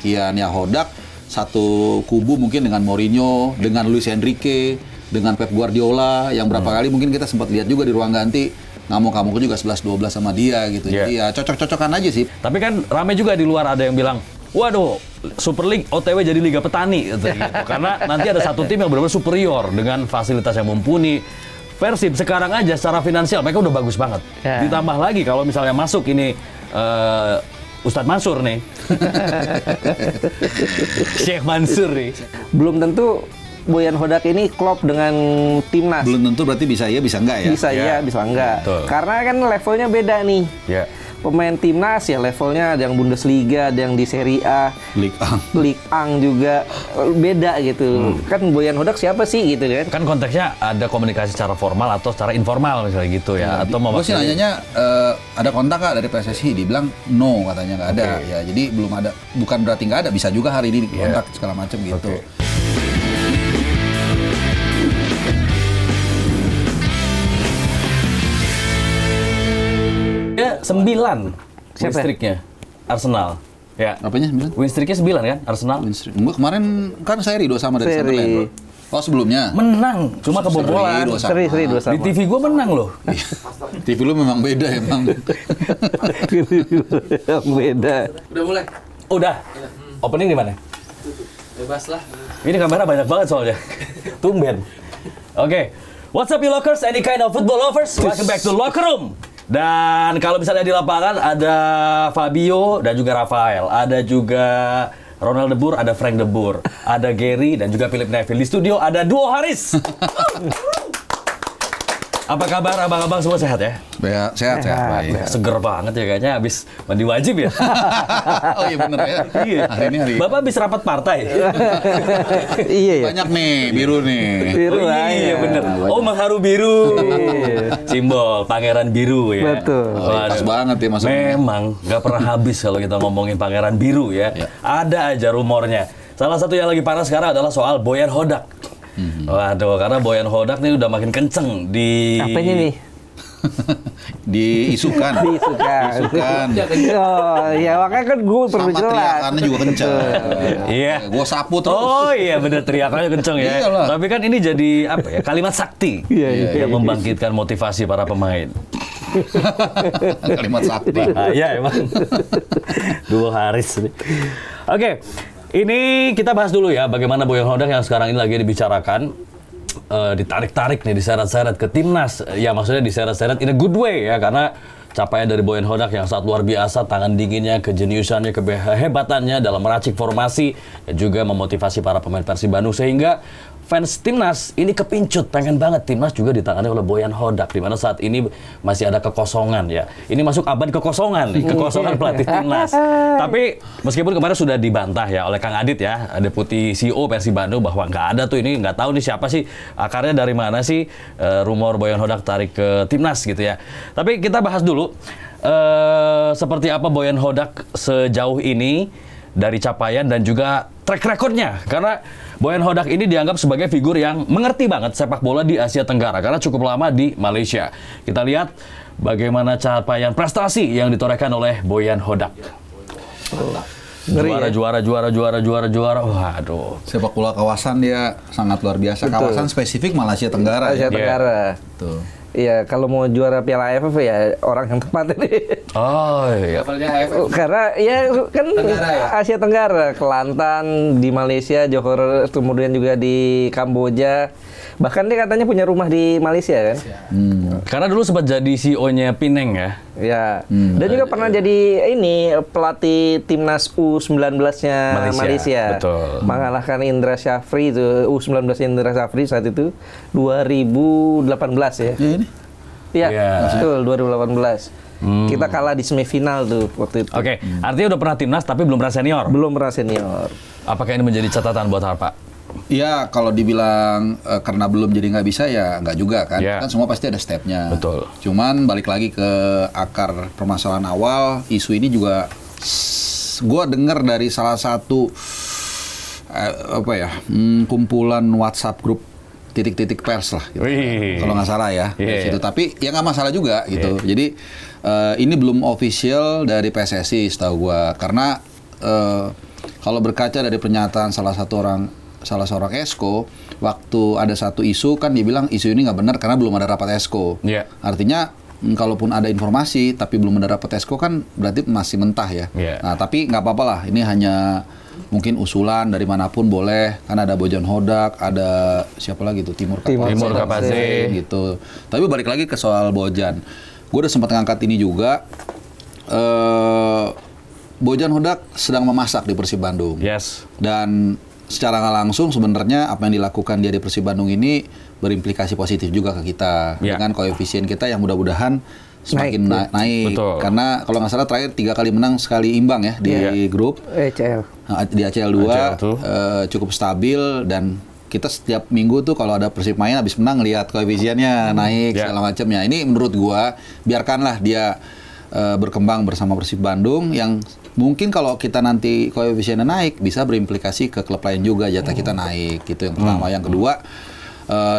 Kian Hodak satu kubu mungkin dengan Mourinho, dengan Luis Enrique, dengan Pep Guardiola yang berapa kali mungkin kita sempat lihat juga di ruang ganti ngamuk-ngamuk juga 11-12 sama dia gitu. Jadi ya cocok-cocokan aja sih. Tapi kan rame juga di luar ada yang bilang, waduh, Super League OTW jadi Liga Petani gitu. Karena nanti ada satu tim yang benar-benar superior dengan fasilitas yang mumpuni. Persib sekarang aja secara finansial mereka udah bagus banget. Ditambah lagi kalau misalnya masuk ini Ustadz Mansur nih. Syekh Mansur nih. Belum tentu Boyan Hodak ini klop dengan timnas. Belum tentu berarti bisa iya bisa enggak ya? Bisa iya, bisa enggak. Betul. Karena kan levelnya beda nih. Ya. Pemain timnas ya levelnya ada yang Bundesliga, ada yang di Serie A, Ligue 1 juga beda gitu. Kan Boyan Hodak siapa sih gitu kan? Kan konteksnya ada komunikasi secara formal atau secara informal misalnya gitu ya. Atau mau gue sih nanyanya ada kontak nggak dari PSSI? Dibilang no katanya nggak ada. Ya jadi belum ada. Bukan berarti nggak ada. Bisa juga hari ini kontak segala macam gitu. Ya, 9 win streak-nya Arsenal. Ya. Apanya 9? Win streak-nya 9 kan Arsenal? Gue kemarin kan seri 2 sama dari Sunderland. Oh sebelumnya? Menang, cuma kebobolan. Seri 2 sama. Di TV gue menang loh. TV lu memang beda emang. Beda. Udah mulai? Udah. Opening di mana? Bebas lah. Ini kamera banyak banget soalnya. Tumben. Oke. What's up you lockers, any kind of football lovers? Welcome back to Locker Room. Dan kalau misalnya di lapangan ada Fabio dan juga Rafael, ada juga Ronald De Boer, ada Frank De Boer, ada Gary dan juga Philip Neville. Di studio ada duo Haris. Apa kabar abang-abang semua sehat ya? Ya, sehat. Baik. Seger banget ya kayaknya habis mandi wajib ya. Oh iya bener ya. Iya. Hari. Bapak habis rapat partai. Iya ya. Banyak nih biru nih. Biru Iya bener. Oh mengharu biru. Simbol pangeran biru ya. Betul. Pas banget ya maksudnya. Memang nggak pernah habis kalau kita ngomongin pangeran biru ya. Ada aja rumornya. Salah satu yang lagi panas sekarang adalah soal Boyan Hodak. Waduh, karena Boyan Hodak nih udah makin kenceng di... Apanya nih? Diisukan. Oh, ya makanya kan gue perlu Sama jelas. teriakannya juga kenceng. Iya. Gue sapu terus. Oh iya bener teriakannya kenceng ya. Iyalah. Tapi kan ini jadi apa ya? Kalimat sakti yang membangkitkan motivasi para pemain. Kalimat sakti. Iya emang. Duo Haris nih. Oke. Ini kita bahas dulu ya bagaimana Boyan Hodak yang sekarang ini lagi dibicarakan ditarik-tarik nih, diseret-seret ke timnas. Ya maksudnya diseret-seret in a good way ya, karena capaian dari Boyan Hodak yang sangat luar biasa, tangan dinginnya, kejeniusannya, kehebatannya dalam meracik formasi dan juga memotivasi para pemain Persib Bandung, sehingga fans timnas ini kepincut, pengen banget timnas juga ditangani oleh Boyan Hodak, di mana saat ini masih ada kekosongan ya. Ini masuk abad kekosongan nih, kekosongan pelatih timnas. Tapi meskipun kemarin sudah dibantah ya oleh Kang Adit ya, Deputi CEO Persib Bandung, bahwa nggak ada tuh, ini nggak tahu nih siapa sih, akarnya dari mana sih rumor Boyan Hodak tarik ke timnas gitu ya. Tapi kita bahas dulu seperti apa Boyan Hodak sejauh ini dari capaian dan juga track recordnya, karena Boyan Hodak ini dianggap sebagai figur yang mengerti banget sepak bola di Asia Tenggara karena cukup lama di Malaysia. Kita lihat bagaimana capaian prestasi yang ditorehkan oleh Boyan Hodak. Juara. Waduh. Sepak bola kawasan dia sangat luar biasa. Betul. Kawasan spesifik Malaysia Tenggara. Asia Tenggara. Tuh. Iya, kalau mau juara Piala AFF ya orang yang tepat ini. Oh iya. Levelnya AFF. Karena ya kan Tenggara ya? Asia Tenggara, Kelantan di Malaysia, Johor, kemudian juga di Kamboja. Bahkan dia katanya punya rumah di Malaysia kan? Karena dulu sempat jadi CEO-nya Pineng ya. Ya. Dan juga pernah jadi ini pelatih timnas U19-nya Malaysia. Betul. Mengalahkan Indra Syafri itu, U19 Indra Syafri saat itu 2018 ya. Iya, betul 2018. Kita kalah di semifinal tuh waktu itu. Oke, artinya udah pernah timnas tapi belum pernah senior. Belum pernah senior. Apakah ini menjadi catatan buat Harpa? Ya kalau dibilang karena belum jadi nggak bisa ya nggak juga kan. Yeah. Kan semua pasti ada stepnya. Betul. Cuman balik lagi ke akar permasalahan awal, isu ini juga gue dengar dari salah satu kumpulan WhatsApp grup titik-titik pers lah gitu. Kalau nggak salah ya. Situ. Tapi ya nggak masalah juga gitu. Jadi ini belum official dari PSSI setahu gue, karena kalau berkaca dari pernyataan salah seorang esko, waktu ada satu isu kan dia bilang isu ini nggak benar karena belum ada rapat esko. Yeah. Artinya kalaupun ada informasi tapi belum ada rapat esko kan berarti masih mentah ya. Yeah. Nah tapi nggak apa-apa lah, ini hanya mungkin usulan dari manapun boleh, kan ada Bojan Hodak, ada siapa lagi tuh Timur Kapaze gitu. Tapi balik lagi ke soal Bojan, gue udah sempat ngangkat ini juga. Bojan Hodak sedang memasak di Persib Bandung. Yes. Dan secara nggak langsung sebenarnya apa yang dilakukan dia di Persib Bandung ini berimplikasi positif juga ke kita dengan koefisien kita yang mudah-mudahan semakin naik. Betul. Karena kalau nggak salah terakhir 3 kali menang sekali imbang ya di grup ACL. Di ACL 2 cukup stabil dan kita setiap minggu tuh kalau ada Persib main habis menang lihat koefisiennya naik segala macamnya. Ini menurut gua biarkanlah dia berkembang bersama Persib Bandung yang mungkin kalau kita nanti koefisiennya naik bisa berimplikasi ke klub lain juga, jatah kita naik gitu yang pertama. Yang kedua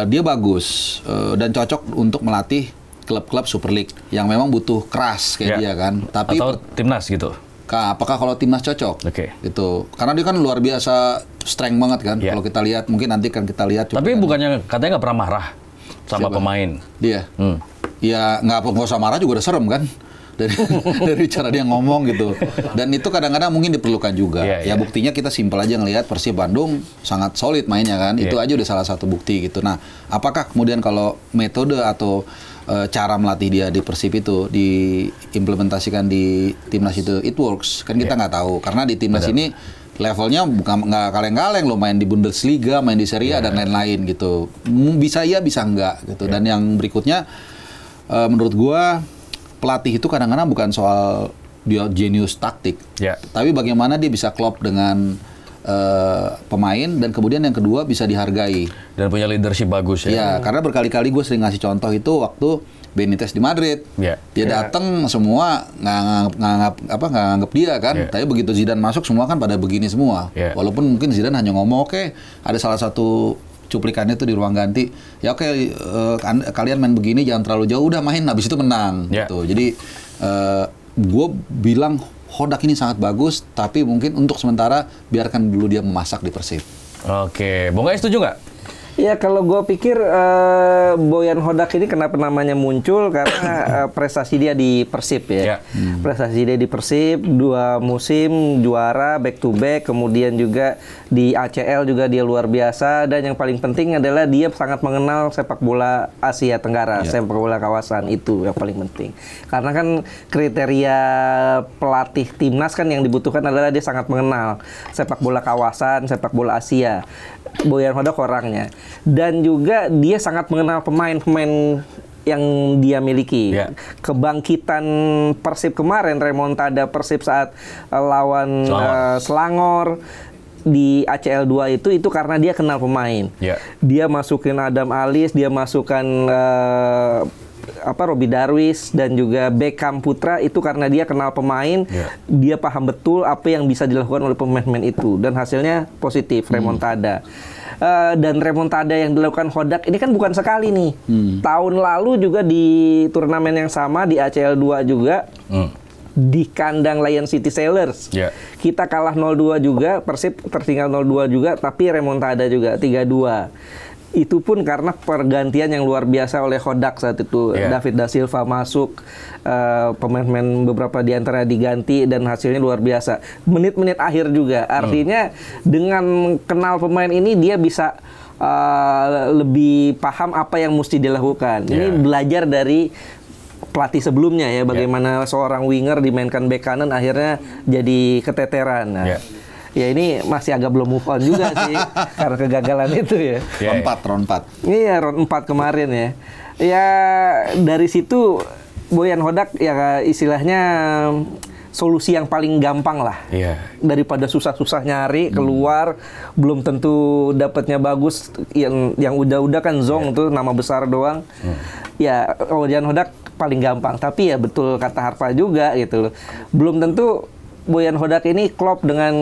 dia bagus dan cocok untuk melatih klub-klub Super League yang memang butuh keras kayak dia kan. Tapi atau timnas gitu. Apakah kalau timnas cocok? Gitu. Karena dia kan luar biasa strength banget kan. Kalau kita lihat mungkin nanti kan kita lihat. Tapi bukannya katanya nggak pernah marah sama pemain. Dia. Ya nggak usah marah juga udah serem kan. Dari cara dia ngomong gitu. Dan itu kadang-kadang mungkin diperlukan juga. Ya buktinya kita simpel aja ngelihat Persib Bandung sangat solid mainnya kan. Itu aja udah salah satu bukti gitu. Nah, apakah kemudian kalau metode atau cara melatih dia di Persib itu diimplementasikan di timnas itu it works? Kan kita nggak tahu. Karena di timnas ini levelnya bukan nggak kaleng-kaleng loh, main di Bundesliga, main di Serie A dan lain-lain gitu. Bisa iya, bisa enggak gitu. Dan yang berikutnya menurut gua pelatih itu kadang-kadang bukan soal dia jenius taktik, tapi bagaimana dia bisa klop dengan pemain dan kemudian yang kedua bisa dihargai dan punya leadership bagus ya. Ya, karena berkali-kali gue sering ngasih contoh itu waktu Benitez di Madrid. Dia datang semua nganggap dia kan. Tapi begitu Zidane masuk semua kan pada begini semua. Walaupun mungkin Zidane hanya ngomong oke, ada salah satu cuplikannya itu di ruang ganti. Ya oke, kalian main begini jangan terlalu jauh, udah main habis itu menang gitu. Jadi gue bilang Hodak ini sangat bagus, tapi mungkin untuk sementara biarkan dulu dia memasak di Persib. Oke, Bung Gai setuju nggak? Ya kalau gue pikir Bojan Hodak ini kenapa namanya muncul karena prestasi dia di Persib ya. Prestasi dia di Persib 2 musim juara back to back, kemudian juga di ACL juga dia luar biasa, dan yang paling penting adalah dia sangat mengenal sepak bola Asia Tenggara, sepak bola kawasan, itu yang paling penting. Karena kan kriteria pelatih timnas kan yang dibutuhkan adalah dia sangat mengenal sepak bola kawasan, sepak bola Asia. Bojan Hodak orangnya. Dan juga dia sangat mengenal pemain-pemain yang dia miliki. Kebangkitan Persib kemarin, remontada Persib saat lawan Selangor di ACL 2 itu karena dia kenal pemain. Dia masukin Adam Alis, dia masukkan Robby Darwish dan juga Beckham Putra itu karena dia kenal pemain, dia paham betul apa yang bisa dilakukan oleh pemain-pemain itu, dan hasilnya positif, remontada. Dan remontada yang dilakukan Hodak ini kan bukan sekali nih. Tahun lalu juga di turnamen yang sama di ACL 2 juga. Di kandang Lion City Sailors. Kita kalah 0-2 juga, Persib tertinggal 0-2 juga, tapi remontada juga 3-2. Itu pun karena pergantian yang luar biasa oleh Hodak saat itu. David Da Silva masuk, pemain-pemain beberapa di antara diganti, dan hasilnya luar biasa. Menit-menit akhir juga. Artinya dengan kenal pemain ini dia bisa lebih paham apa yang mesti dilakukan. Ini belajar dari pelatih sebelumnya ya, bagaimana seorang winger dimainkan bek kanan akhirnya jadi keteteran. Nah, ya ini masih agak belum move on juga sih karena kegagalan itu ya. Round 4. Iya, round 4 kemarin ya. Ya dari situ Bojan Hodak ya istilahnya solusi yang paling gampang lah. Daripada susah-susah nyari keluar, belum tentu dapatnya bagus. Yang udah-udah kan Zong tuh nama besar doang. Ya Bojan Hodak paling gampang, tapi ya betul kata Harpa juga gitu loh. Belum tentu Boyan Hodak ini klop dengan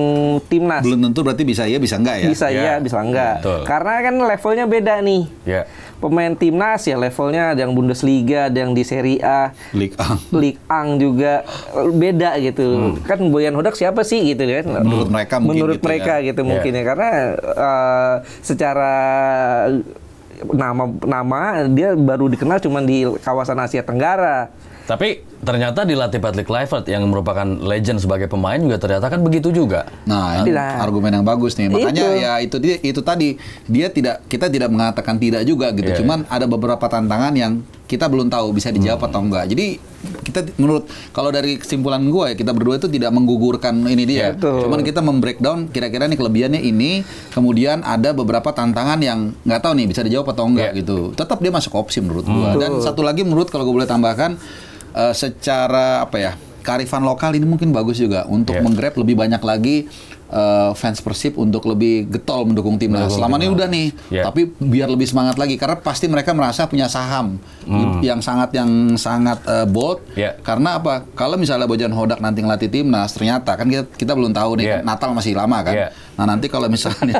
timnas? Belum tentu berarti bisa iya, bisa enggak ya? Bisa iya, bisa enggak. Betul. Karena kan levelnya beda nih. Ya. Pemain timnas ya levelnya ada yang Bundesliga, ada yang di Serie A, Ligue 1 juga beda gitu. Kan Boyan Hodak siapa sih gitu kan? Menurut mereka mungkin menurut gitu mereka ya. gitu mungkin ya, karena secara nama dia baru dikenal cuma di kawasan Asia Tenggara. Tapi ternyata dilatih Patrick Kluivert yang merupakan legend sebagai pemain juga ternyata kan begitu juga. Nah, ini argumen yang bagus nih. Makanya ya itu tadi kita tidak mengatakan tidak juga gitu. Cuman ada beberapa tantangan yang kita belum tahu bisa dijawab atau enggak. Jadi kita kalau dari kesimpulan gue ya, kita berdua itu tidak menggugurkan ini dia. Cuman kita membreakdown kira-kira nih kelebihannya ini, kemudian ada beberapa tantangan yang nggak tahu nih bisa dijawab atau enggak gitu. Tetap dia masuk opsi menurut gue. Dan satu lagi kalau gue boleh tambahkan, secara kearifan lokal ini mungkin bagus juga untuk menggrab lebih banyak lagi fans Persib untuk lebih getol mendukung timnas. Selama ini udah nih, tapi biar lebih semangat lagi karena pasti mereka merasa punya saham yang sangat bold. Karena apa? Kalau misalnya Boyan Hodak nanti ngelatih timnas, ternyata kan kita belum tahu nih, Natal masih lama kan. Nah nanti kalau misalnya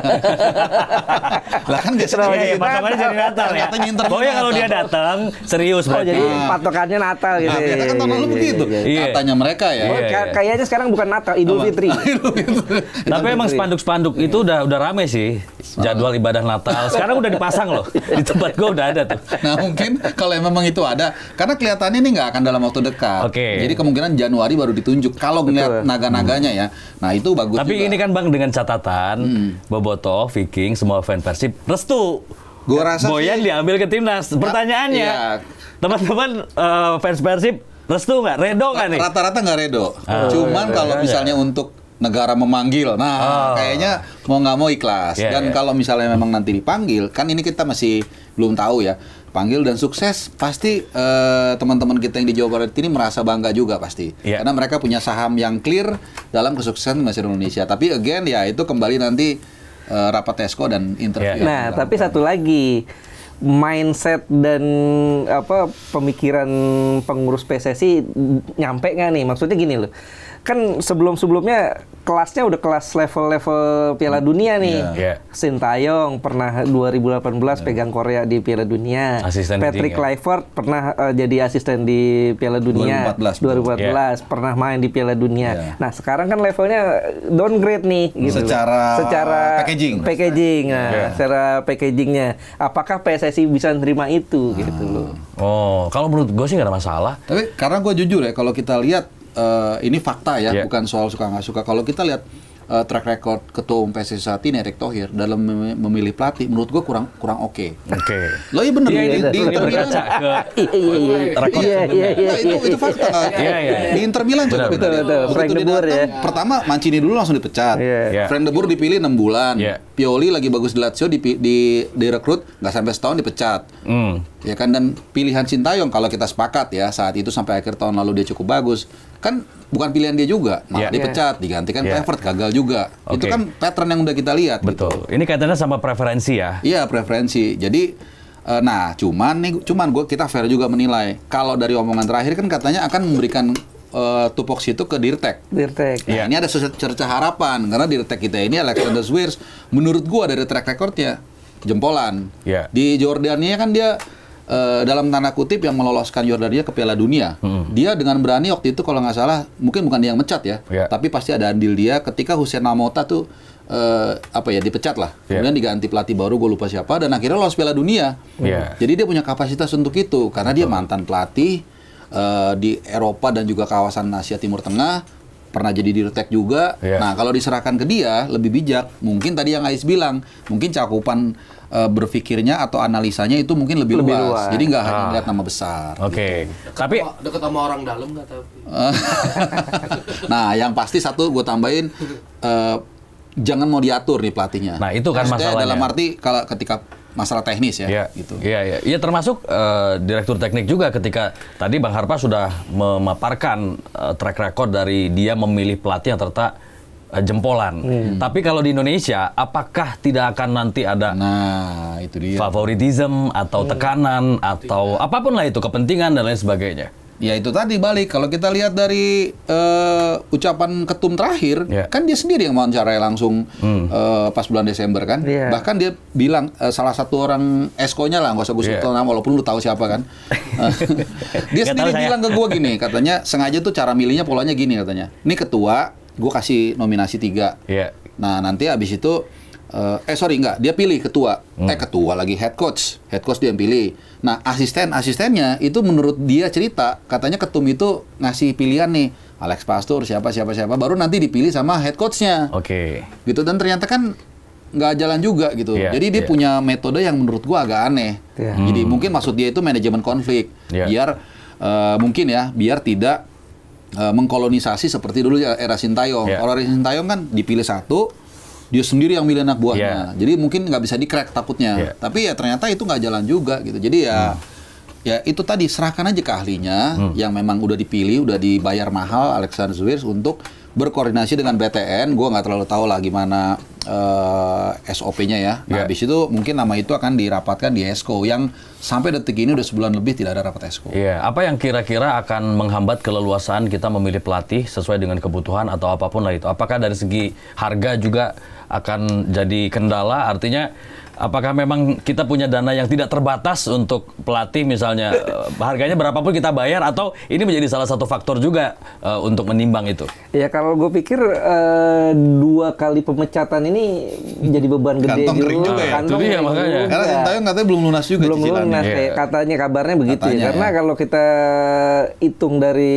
lah kan biasanya patokannya jadi Natal ya. Pokoknya kalau dia datang serius berarti. Jadi patokannya Natal gitu. Nah, kan tahun lalu begitu. Katanya mereka ya. Kayaknya sekarang bukan Natal, Idul Fitri. Tapi emang spanduk-spanduk itu udah rame sih jadwal ibadah Natal. Sekarang udah dipasang loh di tempat gua udah ada tuh. Nah mungkin kalau memang itu ada, karena kelihatannya ini nggak akan dalam waktu dekat. Jadi kemungkinan Januari baru ditunjuk. Kalau ngeliat naga-naganya ya, nah itu bagus. Tapi ini kan Bang dengan catatan Bobotoh, Viking, semua fan Persib restu. Gua rasa Boyan diambil ke timnas. Pertanyaannya, teman-teman fans Persib restu nggak? Redo nggak nih? Rata-rata nggak redo. Cuman kalau misalnya untuk negara memanggil, kayaknya mau nggak mau ikhlas. Dan kalau misalnya memang nanti dipanggil, kan ini kita masih belum tahu ya. Panggil dan sukses, pasti teman-teman kita yang di Jawa Barat ini merasa bangga juga pasti. Karena mereka punya saham yang clear dalam kesuksesan timnas Indonesia. Tapi again ya itu kembali nanti rapat Esko dan interview. Nah, tapi satu lagi, mindset dan pemikiran pengurus PSSI nyampe nggak nih? Maksudnya gini loh. Kan sebelum-sebelumnya kelasnya udah kelas level-level Piala Dunia nih. Sintayong pernah 2018 pegang Korea di Piala Dunia. Patrick Kluivert pernah jadi asisten di Piala Dunia 2014 pernah main di Piala Dunia. Nah, sekarang kan levelnya downgrade nih gitu. Secara packaging. Nah, secara packagingnya apakah PSSI bisa nerima itu gitu loh. Oh, kalau menurut gue sih nggak ada masalah. Tapi karena gue jujur ya, kalau kita lihat ini fakta ya, bukan soal suka nggak suka. Kalau kita lihat track record ketua umum PSSI saat ini Erick Thohir dalam memilih pelatih, menurut gua kurang oke. Oke. Lo iya bener di Inter Milan. Itu fakta. Di Inter Milan coba kita lihat. Begitu dia datang, pertama Mancini dulu langsung dipecat. Frank de Boer dipilih 6 bulan. Pioli lagi bagus di Lazio direkrut nggak sampai setahun dipecat. Ya kan, dan pilihan Sintayong kalau kita sepakat ya saat itu sampai akhir tahun lalu dia cukup bagus. Kan bukan pilihan dia juga, malah dipecat, digantikan Kluivert, gagal juga. Itu kan pattern yang udah kita lihat. Betul. Ini kaitannya sama preferensi ya? Iya, preferensi. Jadi, kita fair juga menilai. Kalau dari omongan terakhir kan katanya akan memberikan tupoksi itu ke Dirtek. Nah, ini ada cerca harapan karena Dirtek kita ini Alexander Swiers, menurut gua dari track recordnya jempolan. Di Jordania kan dia dalam tanda kutip yang meloloskan Yordania ke Piala Dunia. Dia dengan berani waktu itu kalau nggak salah, mungkin bukan dia yang mecat ya, tapi pasti ada andil dia ketika Hussein Lamota tuh dipecat lah. Kemudian diganti pelatih baru, gue lupa siapa, dan akhirnya lolos Piala Dunia. Jadi dia punya kapasitas untuk itu karena dia mantan pelatih di Eropa dan juga kawasan Asia Timur Tengah, pernah jadi Dirtek juga. Nah, kalau diserahkan ke dia lebih bijak. Mungkin tadi yang Ais bilang, mungkin cakupan berpikirnya atau analisanya itu mungkin lebih luas. Jadi nggak hanya lihat nama besar. Tapi dekat sama orang dalam nggak tahu. Nah, yang pasti satu gue tambahin, jangan mau diatur nih pelatihnya. Nah, itu kan masalahnya. Dalam arti kalau ketika masalah teknis ya, gitu. Iya, termasuk direktur teknik juga ketika tadi Bang Harpa sudah memaparkan track record dari dia memilih pelatih yang ternyata jempolan. Tapi kalau di Indonesia, apakah tidak akan nanti ada itu dia. favoritism atau tekanan atau apapun lah itu, kepentingan dan lain sebagainya? Ya itu tadi balik, kalau kita lihat dari ucapan ketum terakhir, kan dia sendiri yang wawancarai langsung pas bulan Desember kan. Bahkan dia bilang, salah satu orang esko-nya lah, nggak usah gue sebut nama, walaupun lu tahu siapa kan. Dia sendiri bilang ke gue gini, katanya sengaja tuh cara milihnya polanya gini katanya. Ini ketua, gue kasih nominasi 3. Nah nanti abis itu, dia pilih ketua. Ketua lagi, head coach dia yang pilih. Nah, asistennya itu menurut dia cerita, katanya ketum itu ngasih pilihan nih, Alex Pastur, siapa, baru nanti dipilih sama head coach-nya. Gitu, dan ternyata kan nggak jalan juga gitu. Jadi dia punya metode yang menurut gua agak aneh. Jadi mungkin maksud dia itu manajemen konflik. Biar biar tidak mengkolonisasi seperti dulu era Sintayong. Kalau era Sintayong kan dipilih satu, dia sendiri yang milih anak buahnya. Jadi mungkin nggak bisa di-crack takutnya. Tapi ya ternyata itu nggak jalan juga gitu. Jadi ya itu tadi, serahkan aja ke ahlinya yang memang udah dipilih, udah dibayar mahal, Alexander Zverev, untuk berkoordinasi dengan BTN. Gue nggak terlalu tahu lah gimana SOP-nya ya. Nah, habis itu mungkin nama itu akan dirapatkan di ESCO yang sampai detik ini udah sebulan lebih tidak ada rapat ESCO. Apa yang kira-kira akan menghambat keleluasaan kita memilih pelatih sesuai dengan kebutuhan atau apapun lah itu? Apakah dari segi harga juga akan jadi kendala? Artinya apakah memang kita punya dana yang tidak terbatas untuk pelatih, misalnya harganya berapapun kita bayar, atau ini menjadi salah satu faktor juga untuk menimbang itu? Ya kalau gue pikir 2 kali pemecatan ini jadi beban gede kantong kering juga ya? Kantong ya makanya. Karena Sintayong katanya belum lunas juga cicilannya. Belum lunas, katanya kabarnya begitu ya. Karena kalau kita hitung dari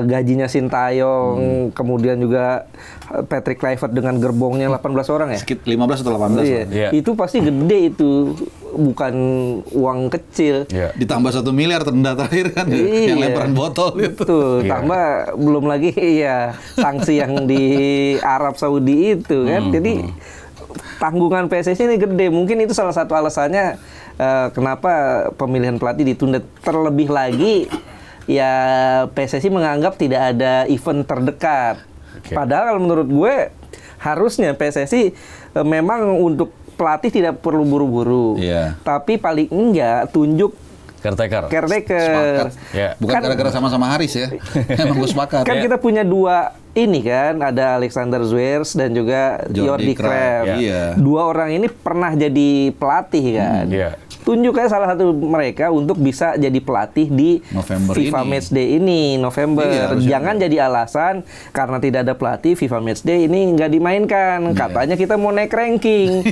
gajinya Sintayong, kemudian juga Patrick Kluivert dengan gerbongnya 18 orang ya? Sekitar 15 atau 18. Itu pasti gede itu, bukan uang kecil. Ditambah 1 miliar tenda terakhir kan, yang lemparan botol itu. Tambah belum lagi sanksi yang di Arab Saudi itu kan. Jadi tanggungan PSSI ini gede. Mungkin itu salah satu alasannya kenapa pemilihan pelatih ditunda. Terlebih lagi ya PSSI menganggap tidak ada event terdekat. Padahal kalau menurut gue harusnya PSSI memang untuk pelatih tidak perlu buru-buru. Tapi paling enggak tunjuk caretaker. Bukan gara-gara sama-sama Haris ya. Emang gue sepakat. Kan kita punya 2 ini kan, ada Alexander Zverev dan juga Jordi Cruyff. 2 orang ini pernah jadi pelatih kan. Tunjuk aja salah satu mereka untuk bisa jadi pelatih di FIFA Matchday ini, November. Jangan jadi alasan karena tidak ada pelatih FIFA Matchday ini nggak dimainkan. Katanya kita mau naik ranking.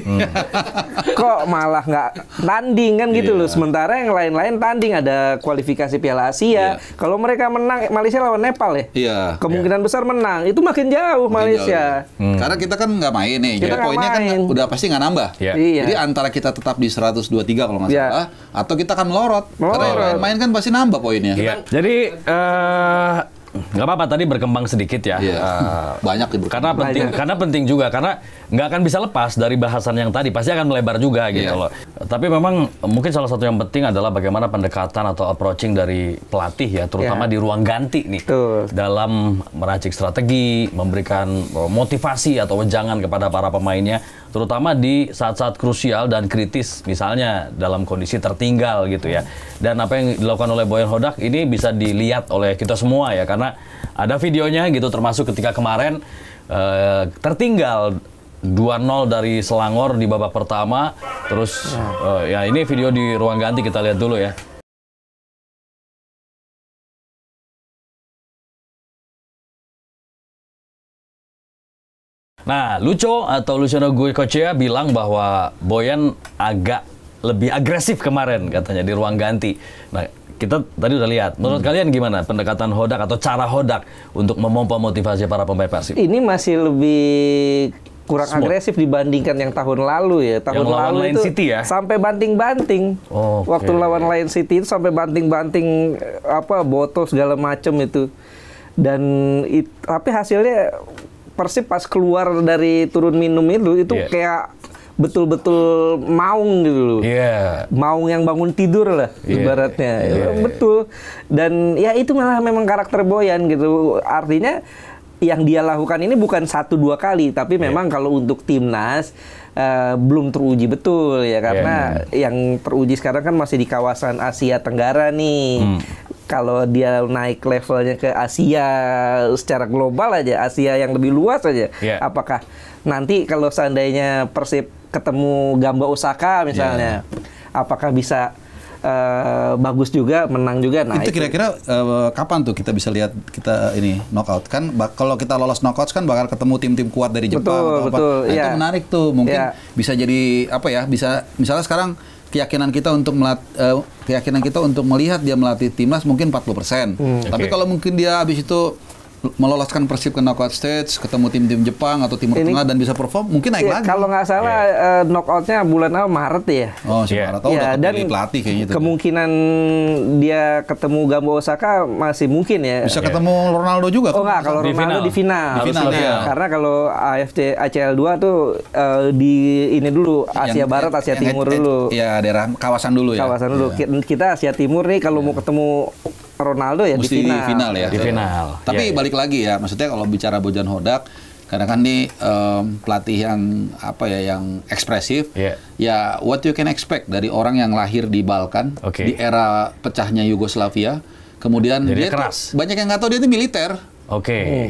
Kok malah nggak tanding kan gitu loh. Sementara yang lain-lain tanding, ada kualifikasi Piala Asia. Kalau mereka menang, Malaysia lawan Nepal ya. Kemungkinan besar menang. Itu makin jauh Malaysia. Karena kita kan nggak main nih. Jadi poinnya kan udah pasti nggak nambah. Jadi antara kita tetap di 123 kalau masalah, atau kita akan melorot. Karena main kan pasti nambah poinnya. Jadi nggak apa-apa tadi berkembang sedikit ya. Banyak karena penting juga, karena nggak akan bisa lepas dari bahasan yang tadi, pasti akan melebar juga gitu loh. Tapi memang mungkin salah satu yang penting adalah bagaimana pendekatan atau approaching dari pelatih ya, terutama di ruang ganti nih, dalam meracik strategi, memberikan motivasi atau wejangan kepada para pemainnya, terutama di saat-saat krusial dan kritis, misalnya dalam kondisi tertinggal gitu ya. Dan apa yang dilakukan oleh Boyan Hodak ini bisa dilihat oleh kita semua ya, karena ada videonya gitu, termasuk ketika kemarin tertinggal 2-0 dari Selangor di babak pertama. Terus ya ini video di ruang ganti, kita lihat dulu ya. Nah, Luciano Goicoechea bilang bahwa Boyan agak lebih agresif kemarin katanya di ruang ganti. Nah, kita tadi udah lihat. Menurut kalian gimana pendekatan Hodak atau cara Hodak untuk memompa motivasi para pemain Persib? Ini masih lebih kurang agresif dibandingkan yang tahun lalu ya. Tahun lalu itu City ya? Sampai banting-banting. Waktu lawan Lion City itu sampai banting-banting botol segala macam itu. Dan tapi hasilnya Persib pas keluar dari turun minum itu kayak betul-betul maung gitu loh. Maung yang bangun tidur lah ibaratnya. Betul. Dan ya itu malah memang karakter Boyan gitu. Artinya yang dia lakukan ini bukan 1-2 kali, tapi memang kalau untuk timnas belum teruji betul ya, karena yang teruji sekarang kan masih di kawasan Asia Tenggara nih. Kalau dia naik levelnya ke Asia secara global aja, Asia yang lebih luas aja, apakah nanti kalau seandainya Persib ketemu Gamba Osaka misalnya, apakah bisa bagus juga, menang juga? Nah, itu kira-kira kapan tuh kita bisa lihat kita ini knockout? Kan kalau kita lolos knockout kan bakal ketemu tim-tim kuat dari Jepang betul, Nah, itu menarik tuh. Mungkin bisa jadi apa ya? Bisa misalnya sekarang keyakinan kita untuk melihat dia melatih timnas mungkin 40%. Tapi kalau mungkin dia habis itu meloloskan Persib ke knockout stage, ketemu tim-tim Jepang atau Timur Tengah dan bisa perform, mungkin naik lagi. Kalau nggak salah knockoutnya bulan Maret ya. Oh, Maret. Udah dan pelatih kayaknya itu. Kemungkinan dia ketemu Gamba Osaka masih mungkin ya. Bisa ketemu Ronaldo juga. Oh nggak, kalau Ronaldo di final. Karena kalau AFC ACL 2 tuh di ini dulu, Asia Barat, Asia Timur dulu. Iya, daerah kawasan dulu ya. Kawasan dulu. Kita Asia Timur nih kalau mau ketemu Ronaldo ya mesti di final ya. Di final. Tapi balik lagi ya, maksudnya kalau bicara Bojan Hodak, karena kan nih pelatih yang apa ya, yang ekspresif. Ya what you can expect dari orang yang lahir di Balkan di era pecahnya Yugoslavia. Kemudian dia keras. Banyak yang nggak tahu dia itu militer.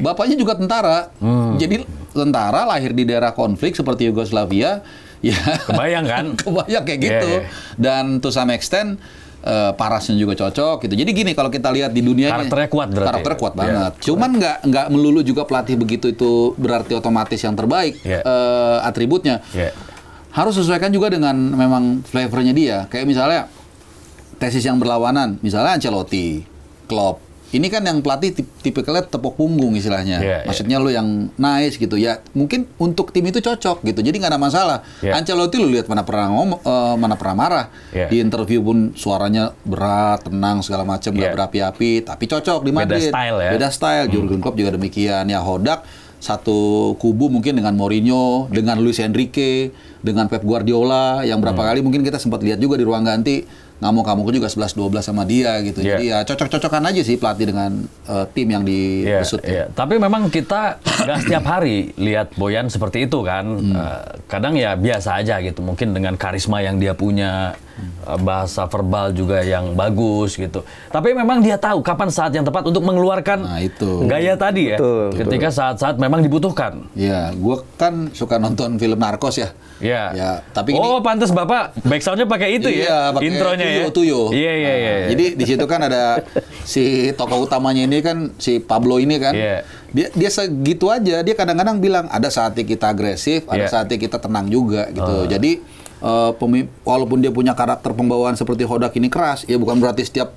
Bapaknya juga tentara. Jadi tentara lahir di daerah konflik seperti Yugoslavia. Ya. Kebayang kan? Kebayang kayak gitu. Dan to some extent parasnya juga cocok gitu. Jadi gini, kalau kita lihat di dunia karakternya kuat berarti. Karakternya kuat banget. Cuman nggak melulu juga pelatih begitu itu berarti otomatis yang terbaik atributnya. Harus sesuaikan juga dengan memang flavornya dia. Kayak misalnya tesis yang berlawanan, misalnya Ancelotti, Klopp. Ini kan yang pelatih tipikalnya tepuk punggung istilahnya. Maksudnya lu yang nice gitu ya. Mungkin untuk tim itu cocok gitu. Jadi nggak ada masalah. Ancelotti lu lihat mana pernah marah. Di interview pun suaranya berat, tenang segala macam, nggak berapi-api. Tapi cocok di Madrid. Beda style. Jurgen Klopp juga demikian. Ya Hodak satu kubu mungkin dengan Mourinho, dengan Luis Enrique, dengan Pep Guardiola yang berapa kali mungkin kita sempat lihat juga di ruang ganti. Ngamuk-ngamuk juga 11-12 sama dia gitu. Jadi ya cocok-cocokan aja sih pelatih dengan tim yang dibesut. Tapi memang kita nggak setiap hari lihat Boyan seperti itu kan. Kadang ya biasa aja gitu. Mungkin dengan karisma yang dia punya, bahasa verbal juga yang bagus gitu. Tapi memang dia tahu kapan saat yang tepat untuk mengeluarkan gaya tadi ya. Ketika saat-saat memang dibutuhkan. Iya, gue kan suka nonton film Narcos ya. Tapi pantas Bapak backsoundnya pakai itu ya, intronya Tuyo. Iya. Jadi di situ kan ada si tokoh utamanya ini kan si Pablo ini kan. Dia segitu aja. Dia kadang-kadang bilang ada saatnya kita agresif, ada saatnya kita tenang juga gitu. Jadi walaupun dia punya karakter pembawaan seperti Hodak ini keras, ya bukan berarti setiap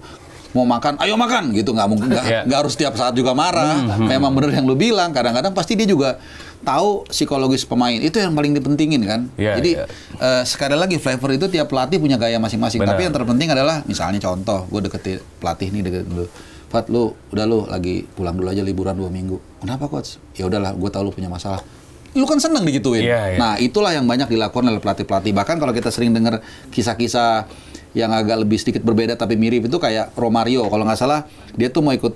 mau makan, ayo makan gitu, nggak mungkin, nggak harus setiap saat juga marah. Memang bener yang lu bilang, kadang-kadang pasti dia juga tahu psikologis pemain, itu yang paling dipentingin kan. Jadi sekali lagi flavor itu tiap pelatih punya gaya masing-masing. Tapi yang terpenting adalah misalnya contoh, gue deketin pelatih nih dulu, Fat lu lagi pulang dulu aja liburan 2 minggu. Kenapa coach? Ya udahlah, gue tahu lu punya masalah. Lu kan seneng digituin. Nah itulah yang banyak dilakukan oleh pelatih-pelatih. Bahkan kalau kita sering dengar kisah-kisah yang agak lebih sedikit berbeda tapi mirip itu kayak Romario, kalau nggak salah dia tuh mau ikut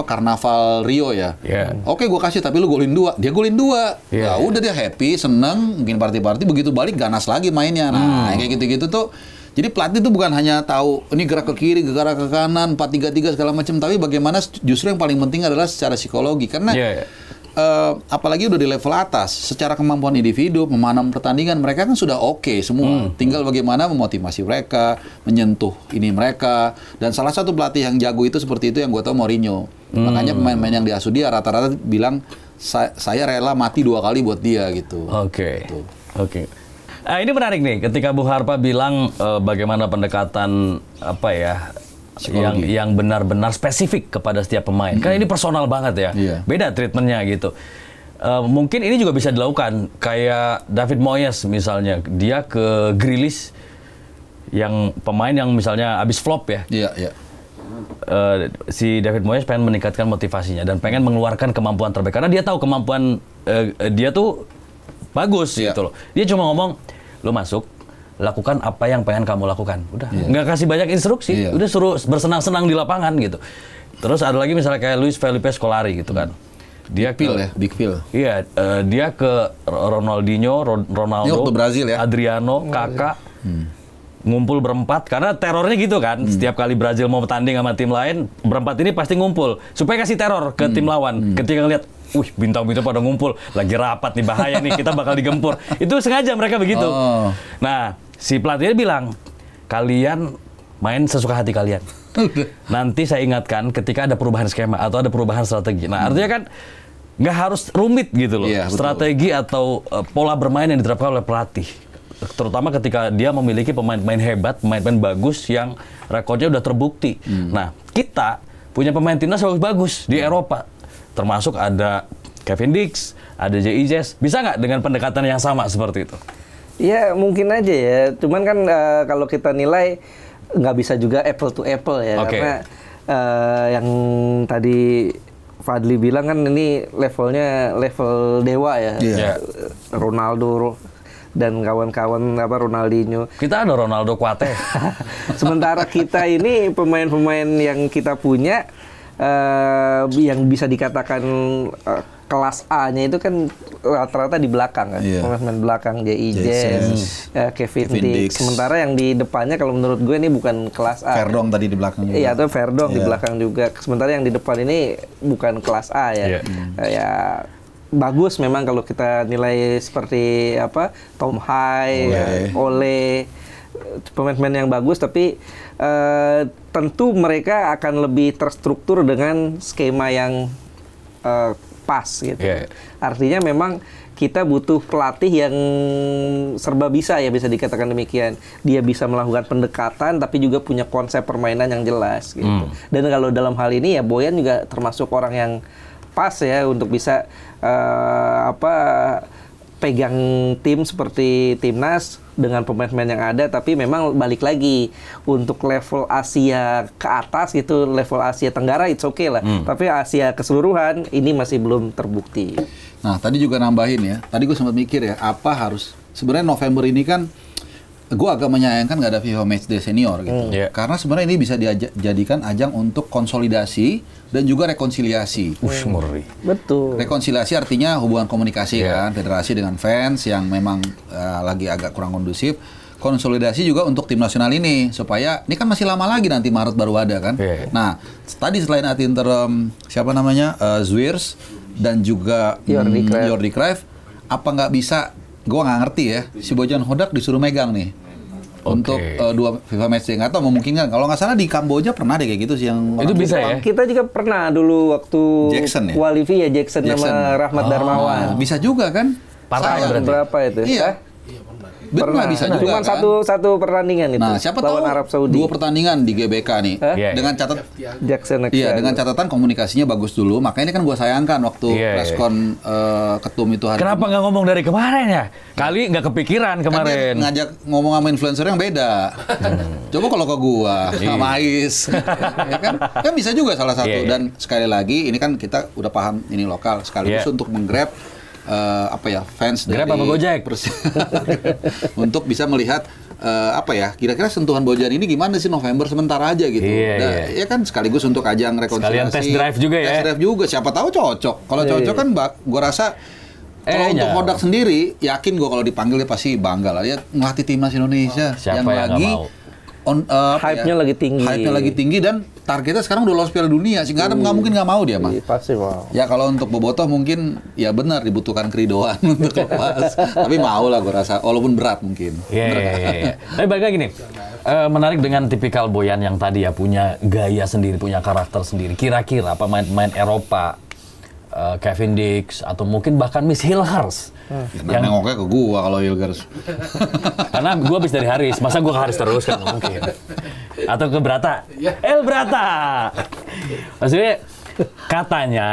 Karnaval Rio ya. Oke, gue kasih tapi lu golin 2, dia golin 2. Ya udah dia happy, seneng, mungkin party-party, begitu balik ganas lagi mainnya. Nah kayak gitu-gitu tuh. Jadi pelatih itu bukan hanya tahu ini gerak ke kiri, gerak ke kanan, 4-3-3 segala macam, tapi bagaimana justru yang paling penting adalah secara psikologi karena apalagi udah di level atas, secara kemampuan individu, memanam pertandingan mereka kan sudah oke semua. Tinggal bagaimana memotivasi mereka, menyentuh ini mereka. Dan salah satu pelatih yang jago itu seperti itu yang gue tahu Mourinho. Makanya pemain-pemain yang diasuh dia rata-rata bilang saya rela mati 2 kali buat dia gitu. Oke. Ini menarik nih, ketika Bung Harpa bilang bagaimana pendekatan yang benar-benar spesifik kepada setiap pemain. Kan ini personal banget ya. Beda treatmentnya gitu. Mungkin ini juga bisa dilakukan. Kayak David Moyes misalnya. Dia ke Grealish, yang pemain yang misalnya habis flop ya. Si David Moyes pengen meningkatkan motivasinya dan pengen mengeluarkan kemampuan terbaik. Karena dia tahu kemampuan dia tuh bagus gitu loh. Dia cuma ngomong, lu masuk, lakukan apa yang pengen kamu lakukan. Udah, nggak kasih banyak instruksi. Udah suruh bersenang-senang di lapangan gitu. Terus ada lagi misalnya kayak Luis Felipe Scolari gitu kan. Dia Big Phil. Iya, dia ke Ronaldinho, Ronaldo, Ini waktu Brazil ya? Adriano, Kakak. Ngumpul berempat karena terornya gitu kan. Setiap kali Brazil mau bertanding sama tim lain, berempat ini pasti ngumpul supaya kasih teror ke tim lawan. Ketika ngeliat, bintang-bintang pada ngumpul, lagi rapat nih, bahaya nih, kita bakal digempur. Itu sengaja mereka begitu. Nah, si pelatihnya bilang, kalian main sesuka hati kalian. Nanti saya ingatkan ketika ada perubahan skema atau ada perubahan strategi. Nah, artinya kan nggak harus rumit gitu loh. Iya, strategi atau pola bermain yang diterapkan oleh pelatih. Terutama ketika dia memiliki pemain-pemain hebat, pemain-pemain bagus yang rekornya udah terbukti. Nah, kita punya pemain timnas bagus di Eropa. Termasuk ada Kevin Dix, ada JIJS. Bisa nggak dengan pendekatan yang sama seperti itu? Ya mungkin aja ya. Cuman kan kalau kita nilai nggak bisa juga apple to apple ya. Karena yang tadi Fadli bilang kan ini levelnya level dewa ya. Ronaldo dan kawan-kawan Ronaldinho. Kita ada Ronaldo Kuate. Sementara kita ini pemain-pemain yang kita punya yang bisa dikatakan kelas A-nya itu kan rata-rata di belakang kan. Pemain belakang, JIJS, Kevin Dix. Sementara yang di depannya kalau menurut gue ini bukan kelas A. Verdong tadi di belakang juga. Iya, atau Verdong di belakang juga. Sementara yang di depan ini bukan kelas A ya. Ya bagus memang kalau kita nilai seperti Tom Hai, Ole, pemain-pemain yang bagus, tapi tentu mereka akan lebih terstruktur dengan skema yang pas gitu. Artinya memang kita butuh pelatih yang serba bisa ya, bisa dikatakan demikian. Dia bisa melakukan pendekatan tapi juga punya konsep permainan yang jelas gitu. Dan kalau dalam hal ini ya Boyan juga termasuk orang yang pas ya untuk bisa pegang tim seperti timnas dengan pemain-pemain yang ada, tapi memang balik lagi untuk level Asia ke atas gitu, level Asia Tenggara it's okay lah. Tapi Asia keseluruhan ini masih belum terbukti. Nah, tadi juga nambahin ya. Tadi gue sempat mikir ya, apa harus sebenarnya November ini kan gue agak menyayangkan nggak ada FIFA Matchday Senior gitu. Karena sebenarnya ini bisa dijadikan ajang untuk konsolidasi dan juga rekonsiliasi. Ngeri. Betul. Rekonsiliasi artinya hubungan komunikasi kan, federasi dengan fans yang memang lagi agak kurang kondusif. Konsolidasi juga untuk tim nasional ini supaya ini kan masih lama lagi, nanti Maret baru ada kan. Nah, tadi selain ad interim siapa namanya Zwiers dan juga Jordi Cruyff, apa nggak bisa? Gue nggak ngerti ya, si Bojan Hodak disuruh megang nih untuk dua FIFA Matchday. Nggak tahu memungkinkan. Kalau nggak salah di Kamboja pernah deh kayak gitu sih yang itu bisa ya. Kita juga pernah dulu waktu Jackson, ya? Qualify ya Jackson sama Rahmat Darmawan. Bisa juga juga kan? Berapa itu? Iya. Pernah bisa juga. Cuman kan? satu pertandingan itu. Nah, siapa tahu Arab Saudi. 2 pertandingan di GBK nih. Dengan catatan Jackson. Iya, dengan catatan komunikasinya bagus dulu. Makanya ini kan gue sayangkan waktu preskon ketum itu hari. Kenapa nggak ngomong dari kemarin ya? Kali nggak kepikiran kemarin. Kan ngajak ngomong sama influencer yang beda. Coba kalau ke gua sama Ais. Ya kan bisa juga salah satu. Dan sekali lagi ini kan kita udah paham ini lokal, sekaligus untuk menggrab fans Grab dari apa Gojek untuk bisa melihat kira-kira sentuhan Bojan ini gimana sih November sementara aja gitu. Ya kan sekaligus untuk ajang rekonsiliasi. Sekalian test drive juga ya. Test drive juga, siapa tahu cocok. Kalau cocok kan gua rasa kalau untuk Hodak sendiri, yakin gue kalau dipanggil dia pasti bangga lah. Dia ngelatih timnas Indonesia yang lagi hype-nya lagi tinggi. Hype-nya lagi tinggi dan targetnya sekarang udah lolos Piala Dunia. Sih nggak mungkin nggak mau dia mah. Pasti mau. Ya kalau untuk Bobotoh mungkin ya benar dibutuhkan keridoan untuk lepas. Tapi mau lah gue rasa, walaupun berat mungkin. Iya. Tapi balik lagi nih, menarik dengan tipikal Boyan yang tadi ya punya gaya sendiri, punya karakter sendiri. Kira-kira pemain-pemain Eropa, Kevin Dix atau mungkin bahkan Miss Hilgers. Yang nengoknya ke gua kalau Hilgers. Karena gua habis dari Haris, masa gua ke Haris terus kan mungkin. Atau ke Brata. El Brata. Maksudnya katanya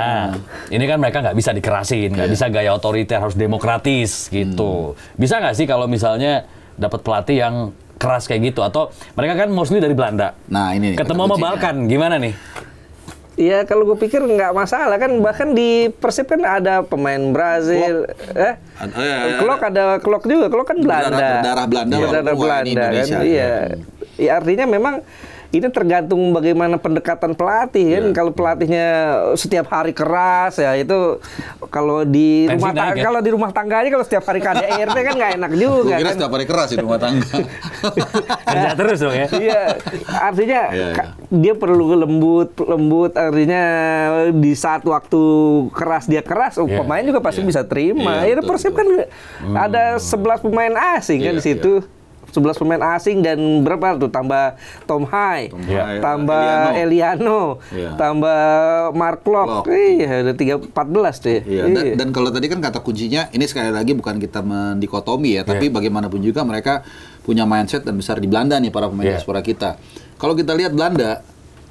ini kan mereka nggak bisa dikerasin, nggak bisa gaya otoriter, harus demokratis gitu. Bisa nggak sih kalau misalnya dapat pelatih yang keras kayak gitu, atau mereka kan mostly dari Belanda. Nah ini ketemu sama Balkan, gimana nih? Iya, kalau gue pikir nggak masalah kan, bahkan di Persib kan ada pemain Brazil, Klok juga, Klok kan Belanda, berdarah Belanda, kan, iya. Ya, artinya memang ini tergantung bagaimana pendekatan pelatih kan. Kalau pelatihnya setiap hari keras ya itu kalau di Tensi rumah naik, ya? kalau di rumah tangganya kalau setiap hari KDRT kan nggak enak juga Gue kira kan. setiap hari keras di rumah tangga. Kerja terus dong ya. Iya, artinya Iya, iya. dia perlu lembut, artinya di saat waktu keras dia keras, Iya, pemain juga pasti bisa terima. Iya, Ya, betul, Persib kan ada 11 pemain asing kan Iya, di situ. 11 pemain asing dan berapa tuh tambah Tom Hai, Hai, tambah Eliano, Iya. tambah Mark Locke. Iya, ada 14 tuh ya. Iya, dan kalau tadi kan kata kuncinya, ini sekali lagi bukan kita mendikotomi ya, tapi bagaimanapun juga mereka punya mindset dan besar di Belanda nih para pemain diaspora kita. Kalau kita lihat Belanda,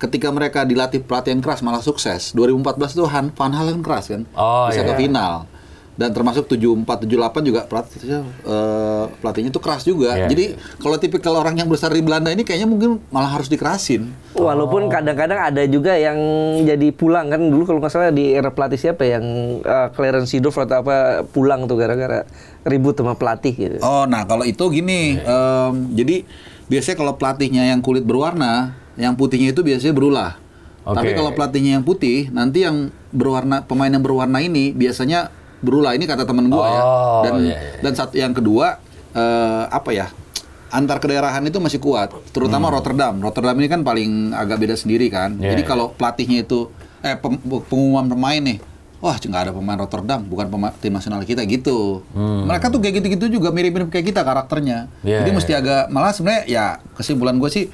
ketika mereka dilatih pelatih yang keras malah sukses. 2014 itu Van Hal kan keras kan, bisa ke final. Dan termasuk 74, 78 juga pelatihnya itu keras juga. Jadi kalau tipikal orang yang besar di Belanda ini kayaknya mungkin malah harus dikerasin. Walaupun kadang-kadang ada juga yang jadi pulang kan dulu kalau nggak salah di era pelatih siapa yang Clarence Seedorf atau apa pulang tuh gara-gara ribut sama pelatih gitu. Oh, nah kalau itu gini, jadi biasanya kalau pelatihnya yang kulit berwarna, yang putihnya itu biasanya berulah. Tapi kalau pelatihnya yang putih, nanti yang berwarna pemain yang berwarna ini biasanya berulah. Ini kata temen gue ya. Dan satu yang kedua apa ya? Antar kedaerahan itu masih kuat, terutama Rotterdam. Rotterdam ini kan paling agak beda sendiri kan. Jadi kalau pelatihnya itu pengumuman pemain nih, wah nggak ada pemain Rotterdam, bukan tim nasional kita gitu. Mereka tuh kayak gitu-gitu juga mirip-mirip kayak kita karakternya. Jadi mesti agak malah sebenarnya ya kesimpulan gue sih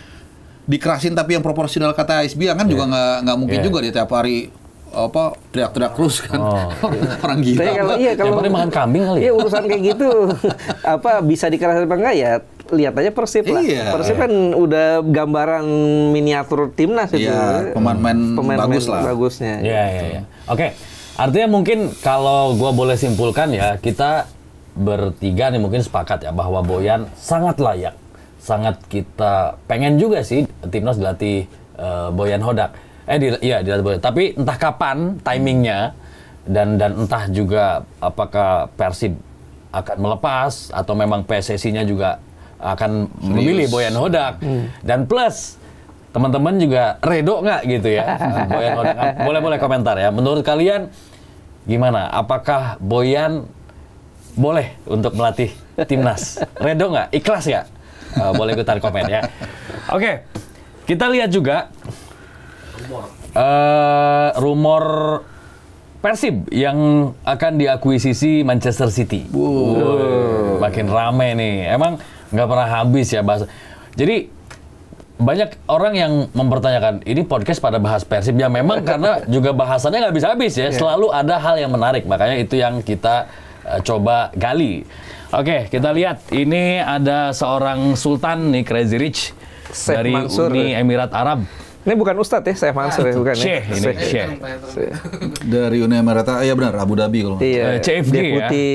dikerasin tapi yang proporsional kata Ais bilang kan juga nggak mungkin juga dia tiap hari apa teriak-teriak terus kan. Orang gila. Kalau yang penting makan kambing kali ya. Iya urusan kayak gitu. Apa bisa dikerasin apa enggak ya? Lihat aja Persib lah. Persib kan udah gambaran miniatur timnas itu. Iya, pemain bagus lah. Bagusnya. Iya. Oke. Artinya mungkin kalau gua boleh simpulkan ya, kita bertiga nih mungkin sepakat ya bahwa Boyan sangat layak. Sangat kita pengen juga sih timnas dilatih Boyan Hodak. Dilatih Boyan. Tapi entah kapan timingnya dan entah juga apakah Persib akan melepas atau memang PSSI-nya juga akan memilih Boyan Hodak. Dan plus teman-teman juga redo nggak gitu ya Boyan Hodak. Boleh komentar ya. Menurut kalian gimana? Apakah Boyan boleh untuk melatih timnas? Redo nggak? Ikhlas nggak? Boleh ikutan komen ya. Oke, kita lihat juga rumor Persib yang akan diakuisisi Manchester City. Makin rame nih. Emang nggak pernah habis ya bahas. Jadi banyak orang yang mempertanyakan, ini podcast pada bahas Persib ya memang karena juga bahasannya nggak habis-habis ya. Selalu ada hal yang menarik. Makanya itu yang kita coba gali. Oke, kita lihat. Ini ada seorang Sultan nih, Crazy Rich Sheikh dari Mansur. Uni Emirat Arab. Ini bukan Ustadz ya, Syekh Mansur ya, bukan Syekh, ya? ini Syekh. Dari Uni Emirat, ya benar, Abu Dhabi kalau. Iya, CFG ya? Deputi,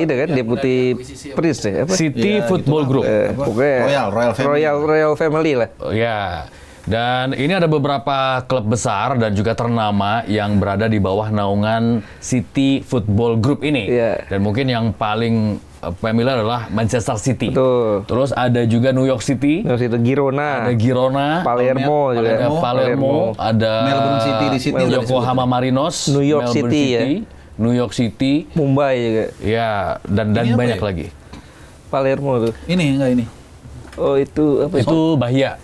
itu kan, Deputi Prince ya? Apa? City Football Group. Pokoknya Royal Family lah. Oh, ya. Dan ini ada beberapa klub besar dan juga ternama yang berada di bawah naungan City Football Group ini. Dan mungkin yang paling familiar adalah Manchester City. Betul. Terus ada juga New York City. Girona. Ada Girona. Palermo juga. Ada Palermo. Ada Melbourne City di Sydney. Yokohama Marinos. New York Melbourne City, ya. New York City. Mumbai juga. Ya, dan banyak lagi. Palermo tuh. Ini enggak ini. Oh itu apa? Itu Bahia.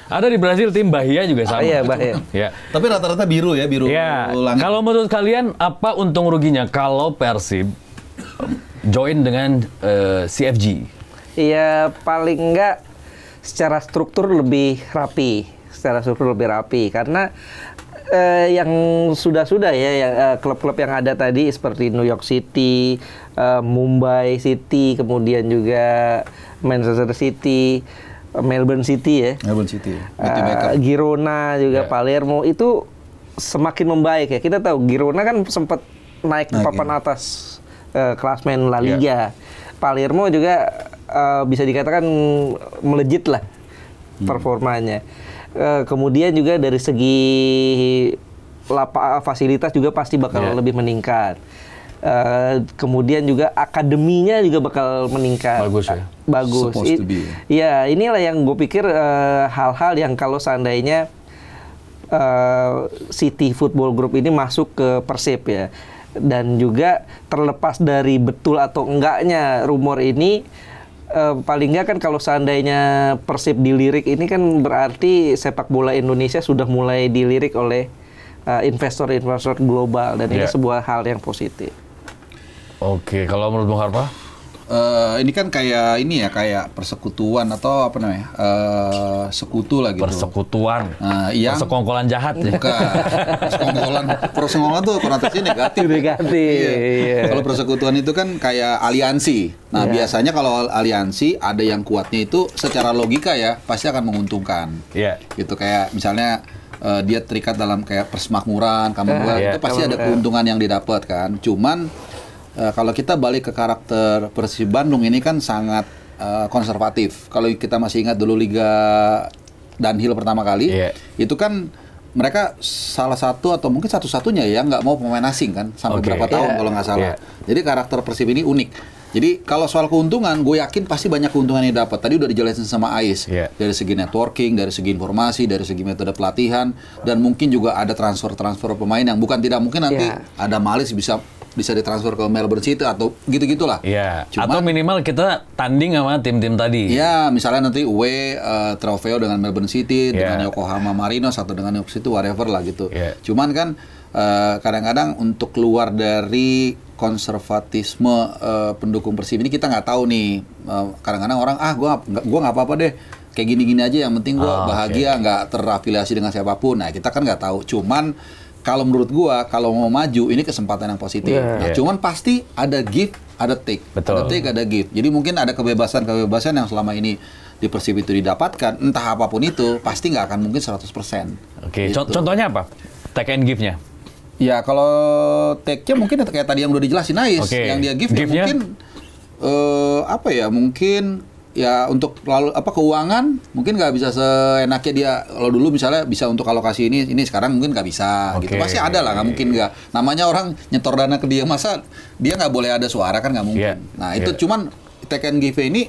Ada di Brasil tim Bahia juga sama. Iya, Bahia. Ya. Tapi rata-rata biru ya, biru Ya. langit. Kalau menurut kalian apa untung ruginya kalau Persib join dengan CFG? Iya, paling enggak secara struktur lebih rapi. Karena yang sudah-sudah ya, klub-klub yang ada tadi seperti New York City, Mumbai City, kemudian juga Manchester City, Melbourne City ya. Melbourne City. Girona juga, Palermo itu semakin membaik ya. Kita tahu Girona kan sempat naik ke papan atas klasmen La Liga. Palermo juga bisa dikatakan melejit lah performanya. Kemudian juga dari segi fasilitas juga pasti bakal lebih meningkat. Kemudian juga akademinya juga bakal meningkat. Bagus ya. Bagus. Supposed to be. Ya, inilah yang gue pikir hal-hal yang kalau seandainya City Football Group ini masuk ke Persib ya. Dan juga terlepas dari betul atau enggaknya rumor ini, paling nggak kan kalau seandainya Persib dilirik ini kan berarti sepak bola Indonesia sudah mulai dilirik oleh investor-investor global, dan ini sebuah hal yang positif. Oke, kalau menurut Bung Harpa? Ini kan kayak kayak persekutuan atau apa namanya, sekutu lah gitu. Persekutuan, yang persekongkolan jahat ya. Bukan, persenggolan tuh konotasinya negatif. Iya. Kalau persekutuan itu kan kayak aliansi. Nah biasanya kalau aliansi ada yang kuatnya itu secara logika ya pasti akan menguntungkan. Iya. Gitu kayak misalnya dia terikat dalam kayak persemakmuran, Commonwealth, itu pasti ada keuntungan yang didapat kan. Cuman kalau kita balik ke karakter Persib Bandung ini kan sangat konservatif. Kalau kita masih ingat dulu Liga Dunhill pertama kali, itu kan mereka salah satu atau mungkin satu-satunya ya nggak mau pemain asing kan sampai berapa tahun kalau nggak salah. Jadi karakter Persib ini unik. Jadi kalau soal keuntungan, gue yakin pasti banyak keuntungan yang dapat. Tadi udah dijelasin sama Ais, dari segi networking, dari segi informasi, dari segi metode pelatihan, dan mungkin juga ada transfer pemain yang bukan tidak mungkin nanti ada Malis bisa ditransfer ke Melbourne City atau gitu-gitulah. Iya. Atau minimal kita tanding sama tim-tim tadi. Iya, misalnya nanti Trofeo dengan Melbourne City, dengan Yokohama Marinos atau dengan York City, whatever lah gitu. Cuman kan kadang-kadang untuk keluar dari konservatisme pendukung Persib ini kita nggak tahu nih. Kadang-kadang orang gua nggak apa-apa deh. Kayak gini-gini aja, yang penting gua bahagia, nggak terafiliasi dengan siapapun. Nah, kita kan nggak tahu. Cuman kalau menurut gua, kalau mau maju ini kesempatan yang positif. Cuman pasti ada give, ada take. Betul. Ada take, ada give. Jadi mungkin ada kebebasan yang selama ini di Persib itu didapatkan, entah apapun itu, pasti nggak akan mungkin 100%. Oke. Gitu. Contohnya apa? Take and give-nya? Ya kalau take-nya mungkin kayak tadi yang udah dijelasin Ais, yang dia give ya mungkin mungkin ya untuk lalu keuangan mungkin nggak bisa seenaknya dia. Kalau dulu misalnya bisa untuk alokasi ini sekarang mungkin nggak bisa gitu. Pasti ada lah, nggak mungkin nggak. Namanya orang nyetor dana ke dia, masa dia nggak boleh ada suara, kan nggak mungkin. Nah itu cuman take and give ini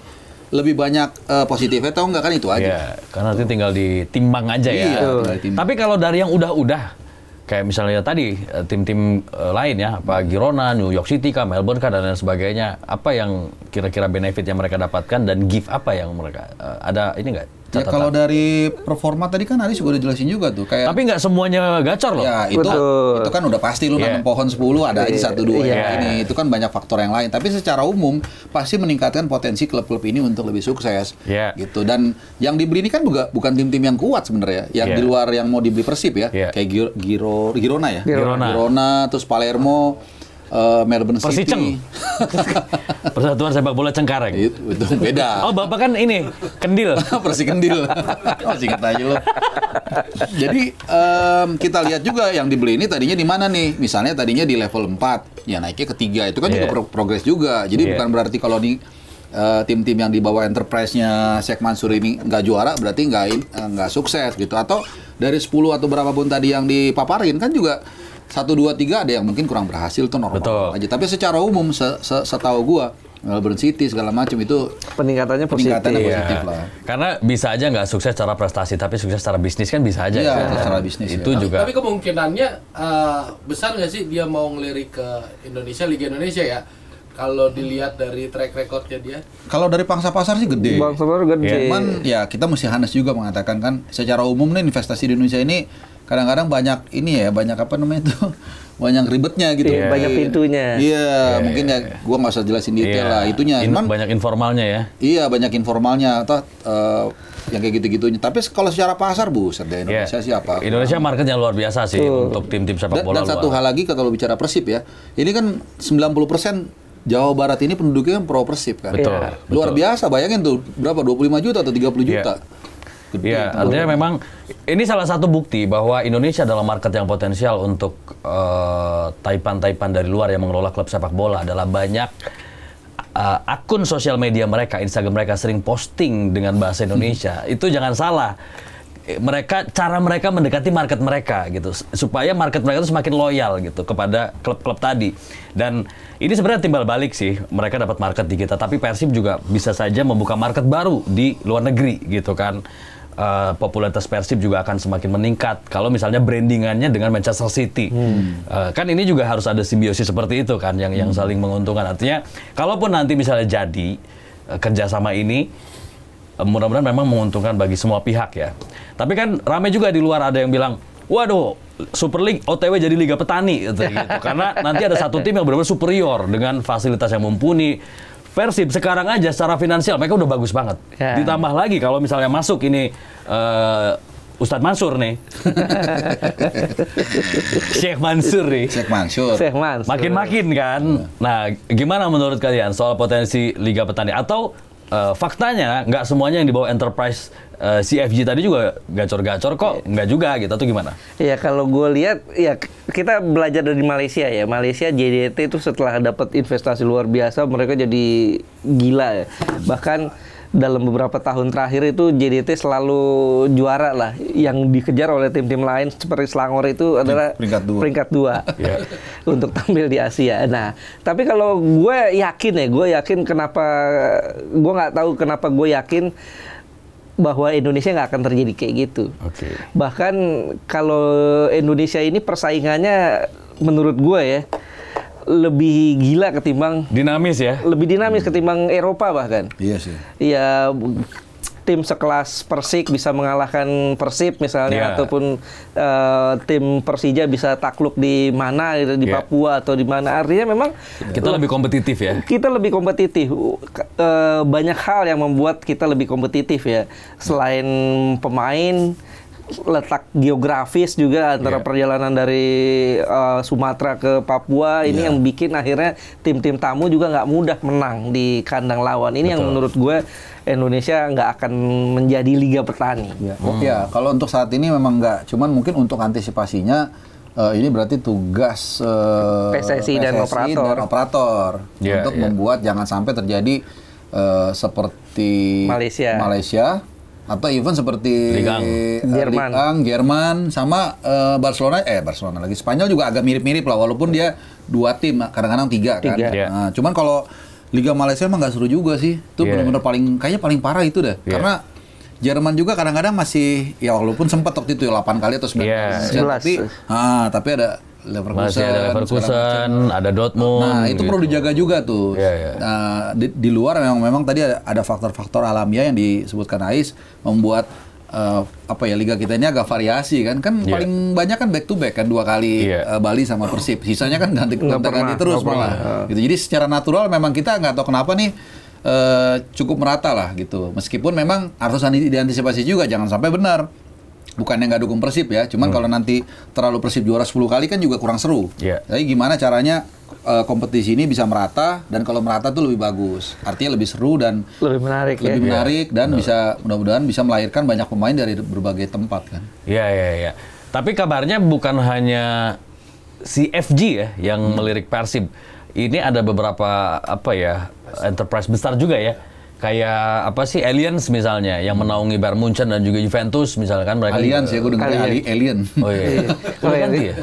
lebih banyak positifnya atau enggak kan itu aja. Karena nanti tinggal ditimbang aja ya. Tapi kalau dari yang udah kayak misalnya tadi tim-tim lain ya, apa Girona, New York City kah, Melbourne kah, dan lain sebagainya, apa yang kira-kira benefit yang mereka dapatkan dan give apa yang mereka ada ini nggak? Ya kalau dari performa tadi kan Aris udah jelasin juga tuh kayak. Tapi nggak semuanya gacor loh. Ya itu kan udah pasti lu nanam pohon 10 ada aja 1-2 ini. Itu kan banyak faktor yang lain. Tapi secara umum pasti meningkatkan potensi klub-klub ini untuk lebih sukses. Gitu. Dan yang dibeli ini kan bukan tim-tim yang kuat sebenarnya. Yang di luar yang mau dibeli Persib ya. Kayak Girona ya. Girona, terus Palermo, Melbourne City. Persatuan Sepak Bola Cengkareng. Itu beda. Oh, Bapak kan ini Kendil. Persi Kendil. Masih ingat aja lo. Jadi kita lihat juga yang dibeli ini tadinya di mana nih? Misalnya tadinya di level 4, ya naiknya ke 3. Itu kan juga progres juga. Jadi bukan berarti kalau di tim-tim yang di bawah enterprise-nya Sheikh Mansur ini nggak juara berarti nggak sukses gitu. Atau dari 10 atau berapapun tadi yang dipaparin kan juga 1, 2, 3 ada yang mungkin kurang berhasil tuh normal aja. Tapi secara umum setahu gua Melbourne City segala macam itu peningkatannya positif lah. Karena bisa aja nggak sukses secara prestasi, tapi sukses secara bisnis kan bisa aja. Secara bisnis itu juga. Tapi kemungkinannya besar nggak sih dia mau ngelirik ke Indonesia, Liga Indonesia ya? Kalau dilihat dari track recordnya dia. Kalau dari pangsa pasar sih gede. Pangsa pasar gede. Cuman ya kita mesti honest juga mengatakan kan secara umum nih investasi di Indonesia ini kadang-kadang banyak banyak ribetnya gitu. Banyak pintunya. Mungkin ya gua nggak usah jelasin detail lah itunya. Banyak informalnya ya. Iya, banyak informalnya atau yang kayak gitu-gitunya. Tapi kalau secara pasar buset deh Indonesia siapa? Indonesia marketnya luar biasa sih untuk tim-tim sepak bola. Dan satu hal lagi kalau bicara Persib ya. Ini kan 90% Jawa Barat ini penduduknya pro Persib kan. Betul. Luar biasa, bayangin tuh berapa 25 juta atau 30 juta. Iya, artinya memang ini salah satu bukti bahwa Indonesia adalah market yang potensial untuk taipan-taipan dari luar yang mengelola klub sepak bola. Adalah banyak akun sosial media mereka, Instagram mereka sering posting dengan bahasa Indonesia. Itu jangan salah. cara mereka mendekati market mereka gitu, supaya market mereka itu semakin loyal gitu kepada klub-klub tadi. Dan ini sebenarnya timbal balik sih, mereka dapat market di kita, tapi Persib juga bisa saja membuka market baru di luar negeri gitu kan. Popularitas Persib juga akan semakin meningkat kalau misalnya brandingannya dengan Manchester City. Kan ini juga harus ada simbiosis seperti itu kan, yang saling menguntungkan. Artinya kalaupun nanti misalnya jadi kerjasama ini, mudah-mudahan memang menguntungkan bagi semua pihak ya. Tapi kan ramai juga di luar, ada yang bilang, waduh, Super League OTW jadi Liga Petani gitu. Karena nanti ada satu tim yang benar-benar superior dengan fasilitas yang mumpuni. Persib sekarang aja secara finansial mereka udah bagus banget. Ditambah lagi kalau misalnya masuk ini Ustadz Mansur nih. Syekh Mansur nih. Syekh Mansur. Makin-makin kan. Nah, gimana menurut kalian soal potensi Liga Petani? Atau faktanya nggak semuanya yang dibawa Enterprise CFG tadi juga gacor-gacor kok, nggak juga gitu, atau gimana? Ya kalau gue lihat, ya kita belajar dari Malaysia ya. Malaysia JDT itu setelah dapat investasi luar biasa, mereka jadi gila ya. Bahkan dalam beberapa tahun terakhir itu JDT selalu juara lah. Yang dikejar oleh tim-tim lain seperti Selangor itu adalah peringkat 2 untuk tampil di Asia. Nah, tapi kalau gue yakin kenapa, gue nggak tahu kenapa gue yakin bahwa Indonesia nggak akan terjadi kayak gitu. Bahkan kalau Indonesia ini persaingannya menurut gue ya lebih gila ketimbang lebih dinamis ketimbang Eropa bahkan. Iya sih. Ya, tim sekelas Persik bisa mengalahkan Persib misalnya, ataupun tim Persija bisa takluk di mana gitu, di Papua atau di mana. Artinya memang kita lebih kompetitif ya. Kita lebih kompetitif. Banyak hal yang membuat kita lebih kompetitif ya. Selain pemain, letak geografis juga antara perjalanan dari Sumatera ke Papua ini yang bikin akhirnya tim-tim tamu juga nggak mudah menang di kandang lawan. Ini yang menurut gue Indonesia nggak akan menjadi Liga Petani. Ya, kalau untuk saat ini memang nggak. Cuman mungkin untuk antisipasinya ini berarti tugas PSSI dan operator untuk membuat jangan sampai terjadi seperti Malaysia. Atau even seperti Jerman sama Barcelona lagi. Spanyol juga agak mirip-mirip lah, walaupun dia 2 tim, kadang-kadang 3 kan. Nah, cuman kalau Liga Malaysia emang nggak seru juga sih. Itu benar-benar kayaknya paling parah itu deh. Karena Jerman juga kadang-kadang masih, ya walaupun sempat waktu itu 8 kali atau 9 kali. Tapi ada Leverkusen, ada Dortmund. Nah, itu perlu dijaga juga tuh. Nah, di luar memang tadi ada faktor-faktor alamiah yang disebutkan Ais membuat liga kita ini agak variasi kan. Paling banyak kan back to back kan 2 kali Bali sama Persib. Sisanya kan ganti terus malah. Gitu. Jadi secara natural memang kita nggak tahu kenapa nih cukup merata lah gitu. Meskipun memang harus diantisipasi juga, jangan sampai benar. Bukannya nggak dukung Persib ya, cuman kalau nanti terlalu Persib juara 10 kali kan juga kurang seru. Jadi gimana caranya kompetisi ini bisa merata, dan kalau merata tuh lebih bagus. Artinya lebih seru dan lebih menarik dan bisa mudah-mudahan bisa melahirkan banyak pemain dari berbagai tempat kan. Iya. Tapi kabarnya bukan hanya CFG ya yang melirik Persib. Ini ada beberapa enterprise besar juga ya. Kayak apa sih, Allianz misalnya yang menaungi Bayern Munchen dan juga Juventus misalkan mereka. Allianz ya, gue dengar Alien. Oh iya. Udah ganti ya?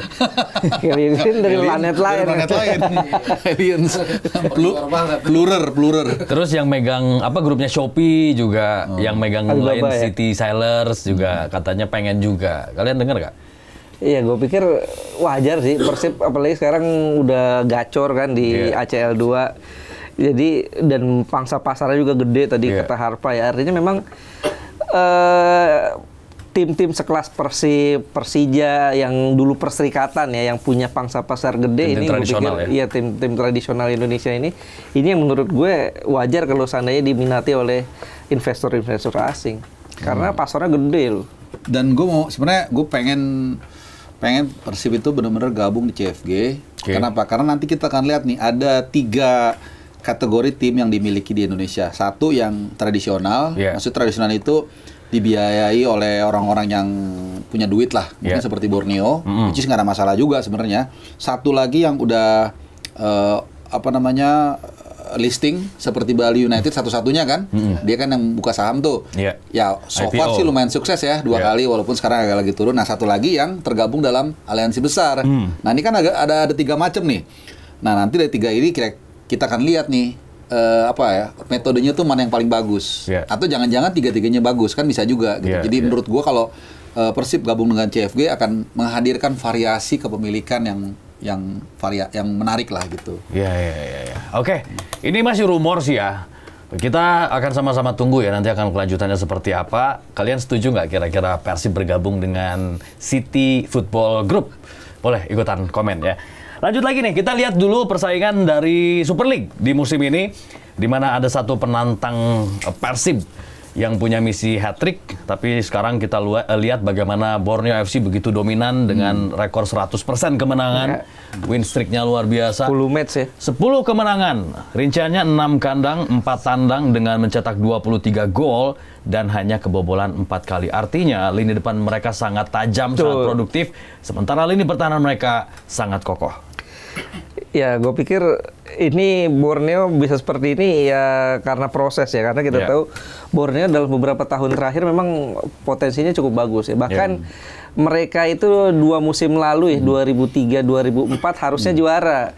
Alien dari planet lain. Allianz. Plurer. Terus yang megang grupnya Shopee juga, yang megang lain City Sailors juga katanya pengen juga. Kalian dengar nggak? Iya, gue pikir wajar sih. Persib apalagi sekarang udah gacor kan di ACL 2. Jadi, dan pangsa pasarnya juga gede tadi kata Harpa ya. Artinya memang tim-tim sekelas Persib, Persija yang dulu perserikatan ya, yang punya pangsa pasar gede, ini gue pikir tim tradisional Indonesia ini yang menurut gue wajar kalau seandainya diminati oleh investor-investor asing. Karena pasarnya gede loh. Dan sebenarnya gue pengen Persib itu benar-benar gabung di CFG. Kenapa? Karena nanti kita akan lihat nih, ada 3 kategori tim yang dimiliki di Indonesia. Satu yang tradisional, maksud tradisional itu dibiayai oleh orang-orang yang punya duit lah, mungkin seperti Borneo, which is nggak ada masalah juga sebenarnya. Satu lagi yang udah listing seperti Bali United satu-satunya kan. Dia kan yang buka saham tuh. Iya. Ya, so far IPO. sih lumayan sukses ya, 2 kali walaupun sekarang agak lagi turun. Nah, satu lagi yang tergabung dalam aliansi besar. Nah, ini kan ada 3 macam nih. Nah, nanti dari 3 ini kita akan lihat nih metodenya tuh mana yang paling bagus. Atau jangan-jangan 3-3-nya bagus, kan bisa juga gitu. Jadi menurut gua kalau Persib gabung dengan CFG akan menghadirkan variasi kepemilikan yang menarik lah gitu. Iya. Oke, ini masih rumor sih ya. Kita akan sama-sama tunggu ya nanti akan kelanjutannya seperti apa. Kalian setuju nggak kira-kira Persib bergabung dengan City Football Group? Boleh ikutan komen ya. Lanjut lagi nih, kita lihat dulu persaingan dari Super League di musim ini, di mana ada satu penantang Persib yang punya misi hat-trick, tapi sekarang kita lihat bagaimana Borneo FC begitu dominan dengan rekor 100% kemenangan. Win streak-nya luar biasa. 10 match ya. 10 kemenangan. Rinciannya 6 kandang, 4 tandang dengan mencetak 23 gol dan hanya kebobolan 4 kali. Artinya lini depan mereka sangat tajam, sangat produktif, sementara lini pertahanan mereka sangat kokoh. Ya, gue pikir ini Borneo bisa seperti ini ya karena proses ya, karena kita tahu Borneo dalam beberapa tahun terakhir memang potensinya cukup bagus ya. Bahkan mereka itu 2 musim lalu ya, 2003-2004 harusnya juara.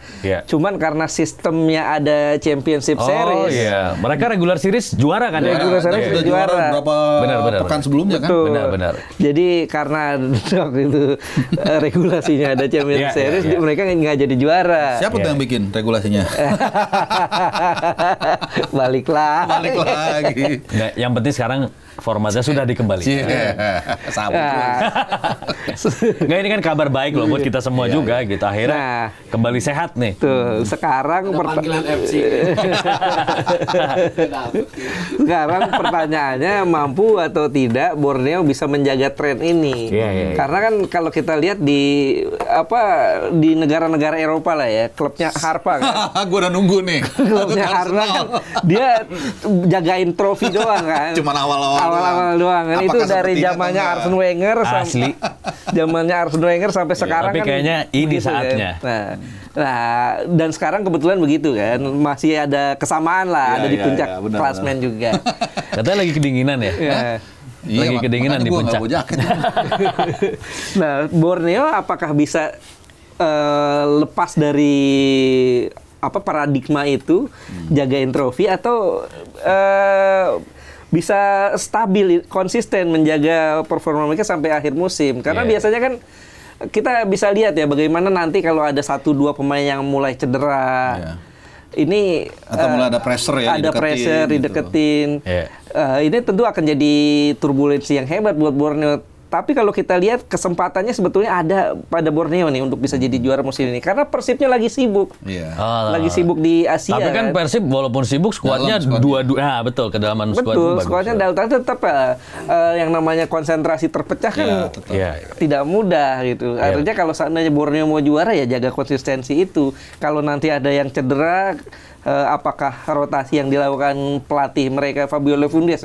Cuman karena sistemnya ada Championship Series. Mereka regular series juara kan? Regular series sudah juara. Benar. Pekan sebelumnya kan? Benar. Jadi karena waktu itu regulasinya ada Championship Series, mereka nggak jadi juara. Siapa tuh yang bikin regulasinya? Balik lagi. Nah, yang penting sekarang formatnya sudah dikembalikan. Nggak, ini kan kabar baik loh buat kita semua juga gitu. Akhirnya kembali sehat nih. Tuh, sekarang panggilan FC. Sekarang pertanyaannya mampu atau tidak Borneo bisa menjaga tren ini. Karena kan kalau kita lihat di negara-negara Eropa lah ya, klubnya Harpa kan. Gue udah nunggu nih. Klubnya Harpa kan dia jagain trofi doang kan. Cuman awal-awal doang kan. Itu dari zamannya Arsene Wenger asli. Zamannya Arsene Wenger sampai sekarang tapi kan. Tapi kayaknya ini saatnya. Kan? Nah, dan sekarang kebetulan begitu kan, masih ada kesamaan lah, ada di puncak klasmen juga. Katanya lagi kedinginan ya? Lagi kedinginan di puncak. Nah, Borneo apakah bisa lepas dari paradigma itu, jagain trofi atau bisa stabil, konsisten menjaga performa mereka sampai akhir musim? Karena biasanya kan kita bisa lihat ya bagaimana nanti kalau ada 1-2 pemain yang mulai cedera. Ini atau mulai ada pressure ya, ada pressure dideketin. Ini tentu akan jadi turbulensi yang hebat buat Borneo. Tapi kalau kita lihat kesempatannya sebetulnya ada pada Borneo nih untuk bisa jadi juara musim ini. Karena Persibnya lagi sibuk. Lagi sibuk di Asia. Tapi kan Persib walaupun sibuk skuadnya dua-dua. Betul, kedalaman skuad itu bagus. Skuadnya dalam tetap yang namanya konsentrasi terpecah kan tidak mudah gitu. Artinya kalau seandainya Borneo mau juara ya jaga konsistensi itu. Kalau nanti ada yang cedera, apakah rotasi yang dilakukan pelatih mereka Fabio Lefundes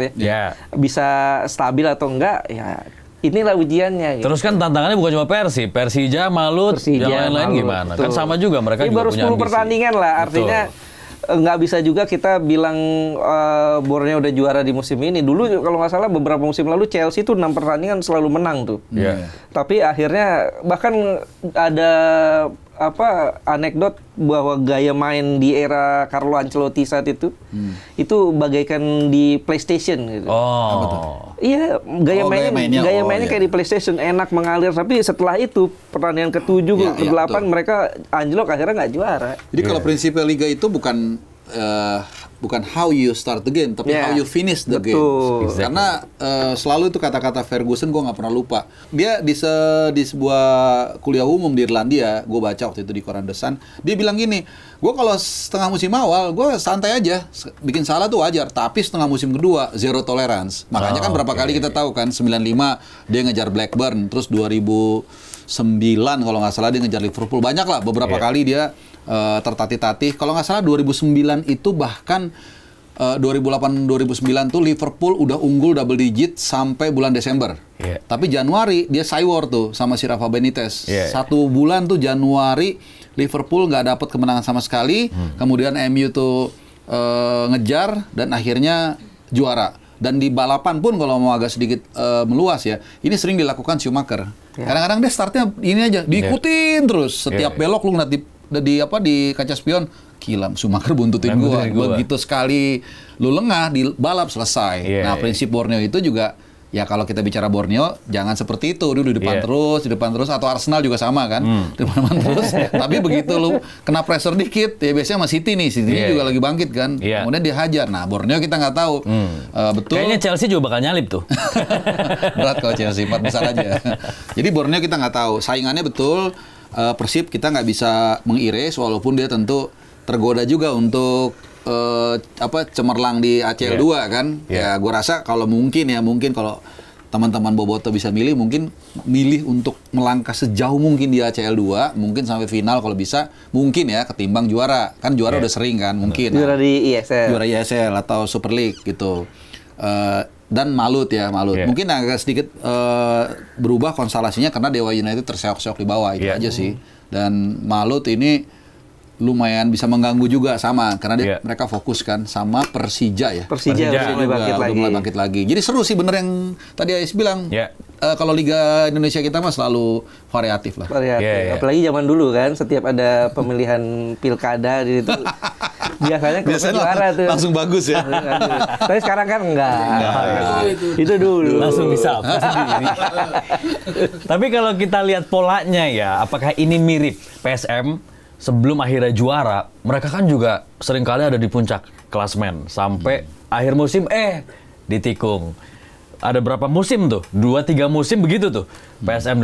bisa stabil atau enggak ya. Inilah ujiannya. Gitu. Terus kan tantangannya bukan cuma Persija, Malut, yang lain-lain gimana? Kan sama juga mereka juga baru punya 10 pertandingan lah, artinya nggak bisa juga kita bilang Borneo udah juara di musim ini. Dulu kalau nggak salah beberapa musim lalu Chelsea tuh 6 pertandingan selalu menang tuh. Tapi akhirnya bahkan ada anekdot bahwa gaya main di era Carlo Ancelotti saat itu bagaikan di PlayStation gitu. Iya, gaya mainnya kayak di PlayStation, enak mengalir. Tapi setelah itu pertandingan ke-7 ke-8 mereka anjlok, akhirnya nggak juara. Jadi kalau prinsipnya liga itu bukan how you start the game, tapi how you finish the game. Karena selalu itu kata-kata Ferguson gue nggak pernah lupa. Dia di sebuah kuliah umum di Irlandia, gue baca waktu itu di koran The Sun, dia bilang gini, gue kalau setengah musim awal gue santai aja, bikin salah tuh wajar, tapi setengah musim kedua zero tolerance. Makanya kan berapa kali kita tahu kan 95 dia ngejar Blackburn, terus 2009 kalau nggak salah dia ngejar Liverpool, banyak lah beberapa kali dia tertatih-tatih. Kalau nggak salah 2009 itu bahkan 2008-2009 tuh Liverpool udah unggul double digit sampai bulan Desember. Tapi Januari dia cywar tuh sama si Rafa Benitez. 1 bulan tuh Januari Liverpool nggak dapat kemenangan sama sekali. Kemudian MU tuh ngejar dan akhirnya juara. Dan di balapan pun kalau mau agak sedikit meluas ya, ini sering dilakukan Schumacher. Kadang-kadang dia startnya ini aja, diikutin terus. Setiap belok lu ngeliat di kaca spion, gila Schumacher buntutin gua. Begitu sekali lu lengah di balap selesai. Nah, prinsip Borneo itu juga ya kalau kita bicara Borneo jangan seperti itu, di depan terus atau Arsenal juga sama kan. Di depan terus. Tapi begitu lu kena pressure dikit ya biasanya sama City nih. City juga lagi bangkit kan. Kemudian dihajar. Nah, Borneo kita nggak tahu. Betul. Kayaknya Chelsea juga bakal nyalip tuh. Berat kalau Chelsea 4 besar aja. Jadi Borneo kita nggak tahu. Saingannya betul. Persib kita nggak bisa mengiris walaupun dia tentu tergoda juga untuk cemerlang di ACL 2 kan. Ya gue rasa kalau mungkin kalau teman-teman Boboto bisa milih, mungkin milih untuk melangkah sejauh mungkin di ACL 2, mungkin sampai final kalau bisa, mungkin ya ketimbang juara. Kan juara udah sering kan, mungkin. Juara di ISL. Juara ISL atau Super League gitu. Dan Malut. Mungkin agak sedikit berubah konstelasinya karena Dewa United terseok-seok di bawah itu aja sih. Dan Malut ini lumayan bisa mengganggu juga sama karena mereka fokus kan sama Persija ya. Persija udah mulai bangkit lagi. Jadi seru sih bener yang tadi Ais bilang. Kalau Liga Indonesia kita mah selalu variatif lah. Apalagi zaman dulu kan setiap ada pemilihan pilkada di itu biasanya juara tuh. Langsung bagus ya. Tapi sekarang kan enggak. Itu dulu. Langsung bisa. Tapi kalau kita lihat polanya ya, apakah ini mirip PSM sebelum akhirnya juara? Mereka kan juga seringkali ada di puncak klasemen sampai akhir musim ditikung. Ada berapa musim tuh? 2-3 musim begitu tuh. PSM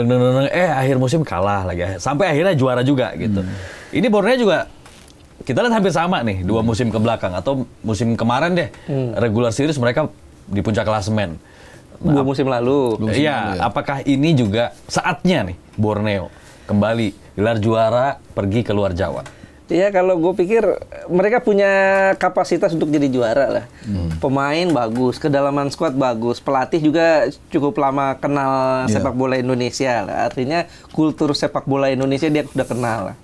akhir musim kalah lagi. Sampai akhirnya juara juga gitu. Ini Borneo juga kita lihat hampir sama nih 2 musim ke belakang atau musim kemarin deh. Regular series mereka di puncak klasemen. 2 musim lalu. Iya, apakah ini juga saatnya nih Borneo kembali gelar juara pergi ke luar Jawa? Iya, kalau gue pikir mereka punya kapasitas untuk jadi juara lah. Pemain bagus, kedalaman skuad bagus, pelatih juga cukup lama kenal sepak bola Indonesia lah. Artinya kultur sepak bola Indonesia dia sudah kenal lah.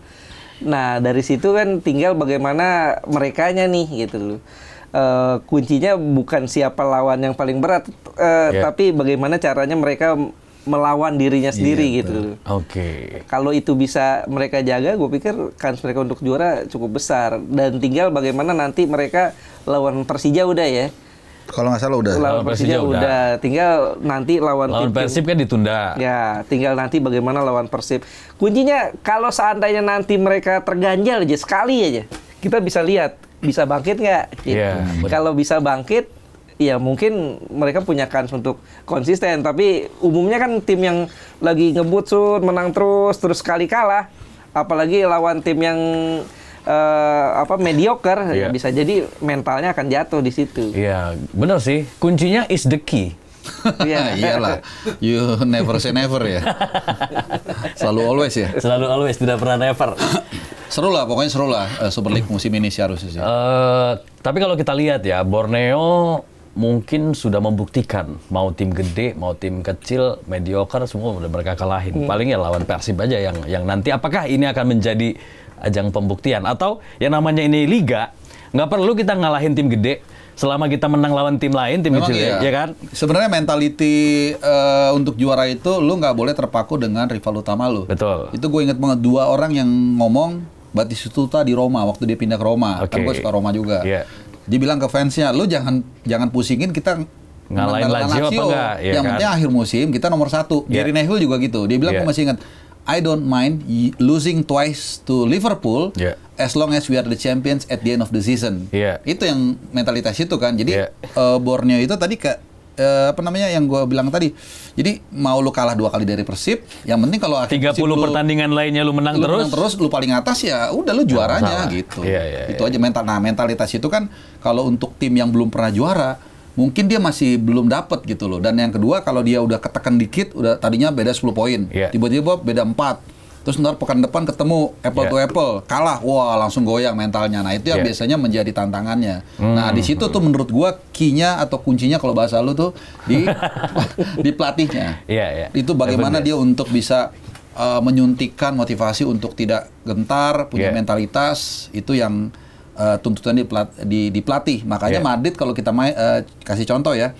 Nah, dari situ kan tinggal bagaimana merekanya nih gitu loh. Kuncinya bukan siapa lawan yang paling berat, tapi bagaimana caranya mereka melawan dirinya sendiri gitu. Kalau itu bisa mereka jaga, gue pikir kans mereka untuk juara cukup besar. Dan tinggal bagaimana nanti mereka lawan Persija udah ya. Kalau nggak salah udah. Lawan Persija udah. Tinggal nanti lawan Persib kan ditunda. Ya, tinggal nanti bagaimana lawan Persib. Kuncinya kalau seandainya nanti mereka terganjal aja sekali aja, kita bisa lihat bisa bangkit nggak. Gitu. Kalau bisa bangkit, ya mungkin mereka punya kans untuk konsisten, tapi umumnya kan tim yang lagi ngebut menang terus sekali kalah, apalagi lawan tim yang mediocre, bisa jadi mentalnya akan jatuh di situ. Iya, benar sih. Kuncinya is the key. Iyalah, you never say never ya. Selalu always ya. Selalu always, tidak pernah never. Seru lah, pokoknya seru lah Super League musim ini sih harusnya sih. Tapi kalau kita lihat ya, Borneo mungkin sudah membuktikan mau tim gede, mau tim kecil, mediocre semua udah mereka kalahin. Paling ya lawan Persib aja yang nanti apakah ini akan menjadi ajang pembuktian atau yang namanya ini liga, nggak perlu kita ngalahin tim gede selama kita menang lawan tim lain, tim kecil ya kan? Sebenarnya mentality untuk juara itu lu nggak boleh terpaku dengan rival utama lu. Betul. Itu gue inget banget 2 orang yang ngomong, Batistuta di Roma waktu dia pindah ke Roma. Kan gue suka Roma juga. Dia bilang ke fansnya, lu jangan pusingin kita ngalahin Lazio apa enggak, ya yang penting akhir musim kita nomor 1. Gary Neville juga gitu. Dia bilang, gue masih ingat, I don't mind losing twice to Liverpool as long as we are the champions at the end of the season. Itu yang mentalitas itu kan. Jadi Borneo itu tadi yang gue bilang tadi. Jadi mau lu kalah 2 kali dari Persib, yang penting kalau 30 pertandingan lainnya lu menang terus, lu paling atas ya udah lu juaranya gitu. Itu aja mental. Nah, mentalitas itu kan kalau untuk tim yang belum pernah juara, mungkin dia masih belum dapet gitu loh. Dan yang kedua, kalau dia udah ketekan dikit, udah tadinya beda 10 poin, tiba-tiba beda 4. Terus ntar pekan depan ketemu apple to apple, kalah, wah langsung goyang mentalnya. Nah itu yang biasanya menjadi tantangannya. Nah di situ tuh menurut gua key-nya atau kuncinya kalau bahasa lu tuh di pelatihnya. Itu bagaimana dia untuk bisa menyuntikkan motivasi untuk tidak gentar, punya mentalitas, itu yang tuntutan di pelatih. Makanya Madrid kalau kita kasih contoh ya,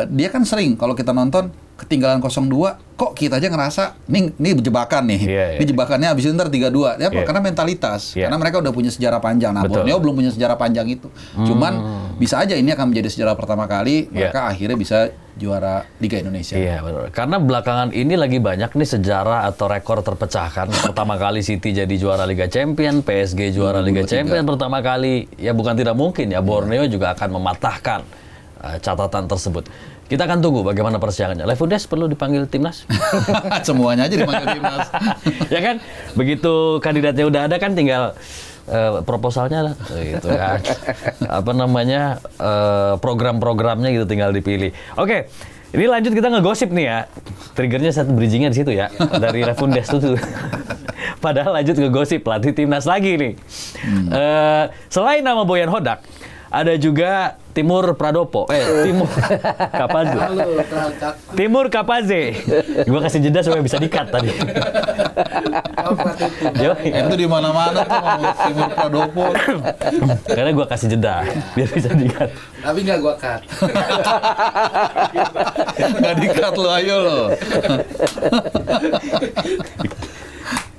dia kan sering kalau kita nonton ketinggalan 0-2, kok kita aja ngerasa ini jebakan nih. Ini jebakannya habis itu ntar 3-2. Ya, karena mentalitas. Karena mereka udah punya sejarah panjang. Nah, Borneo belum punya sejarah panjang itu. Cuman bisa aja ini akan menjadi sejarah pertama kali mereka akhirnya bisa juara Liga Indonesia. Iya, betul. Karena belakangan ini lagi banyak nih sejarah atau rekor terpecahkan. Pertama kali City jadi juara Liga Champion, PSG juara Liga Champion pertama kali. Ya bukan tidak mungkin ya, Borneo juga akan mematahkan catatan tersebut. Kita akan tunggu bagaimana persiapannya. Lefundes perlu dipanggil timnas? Semuanya aja dipanggil timnas. Ya kan? Begitu kandidatnya udah ada kan tinggal proposalnya lah, gitu kan. Apa namanya, program-programnya gitu tinggal dipilih. Oke, ini lanjut kita ngegosip nih ya. Triggernya satu bridgingnya di situ ya, dari Lefundes itu. Padahal lanjut ngegosip pelatih timnas lagi nih. Selain nama Boyan Hodak, ada juga Timur Pradopo. Timur Kapaze. Timur Kapaze. Gua kasih jeda supaya bisa di-cut tadi. Itu di mana-mana tuh ngomong Timur Pradopo. Karena gua kasih jeda biar bisa di-cut. Tapi nggak gua cut. Nggak di-cut lo, ayo lo.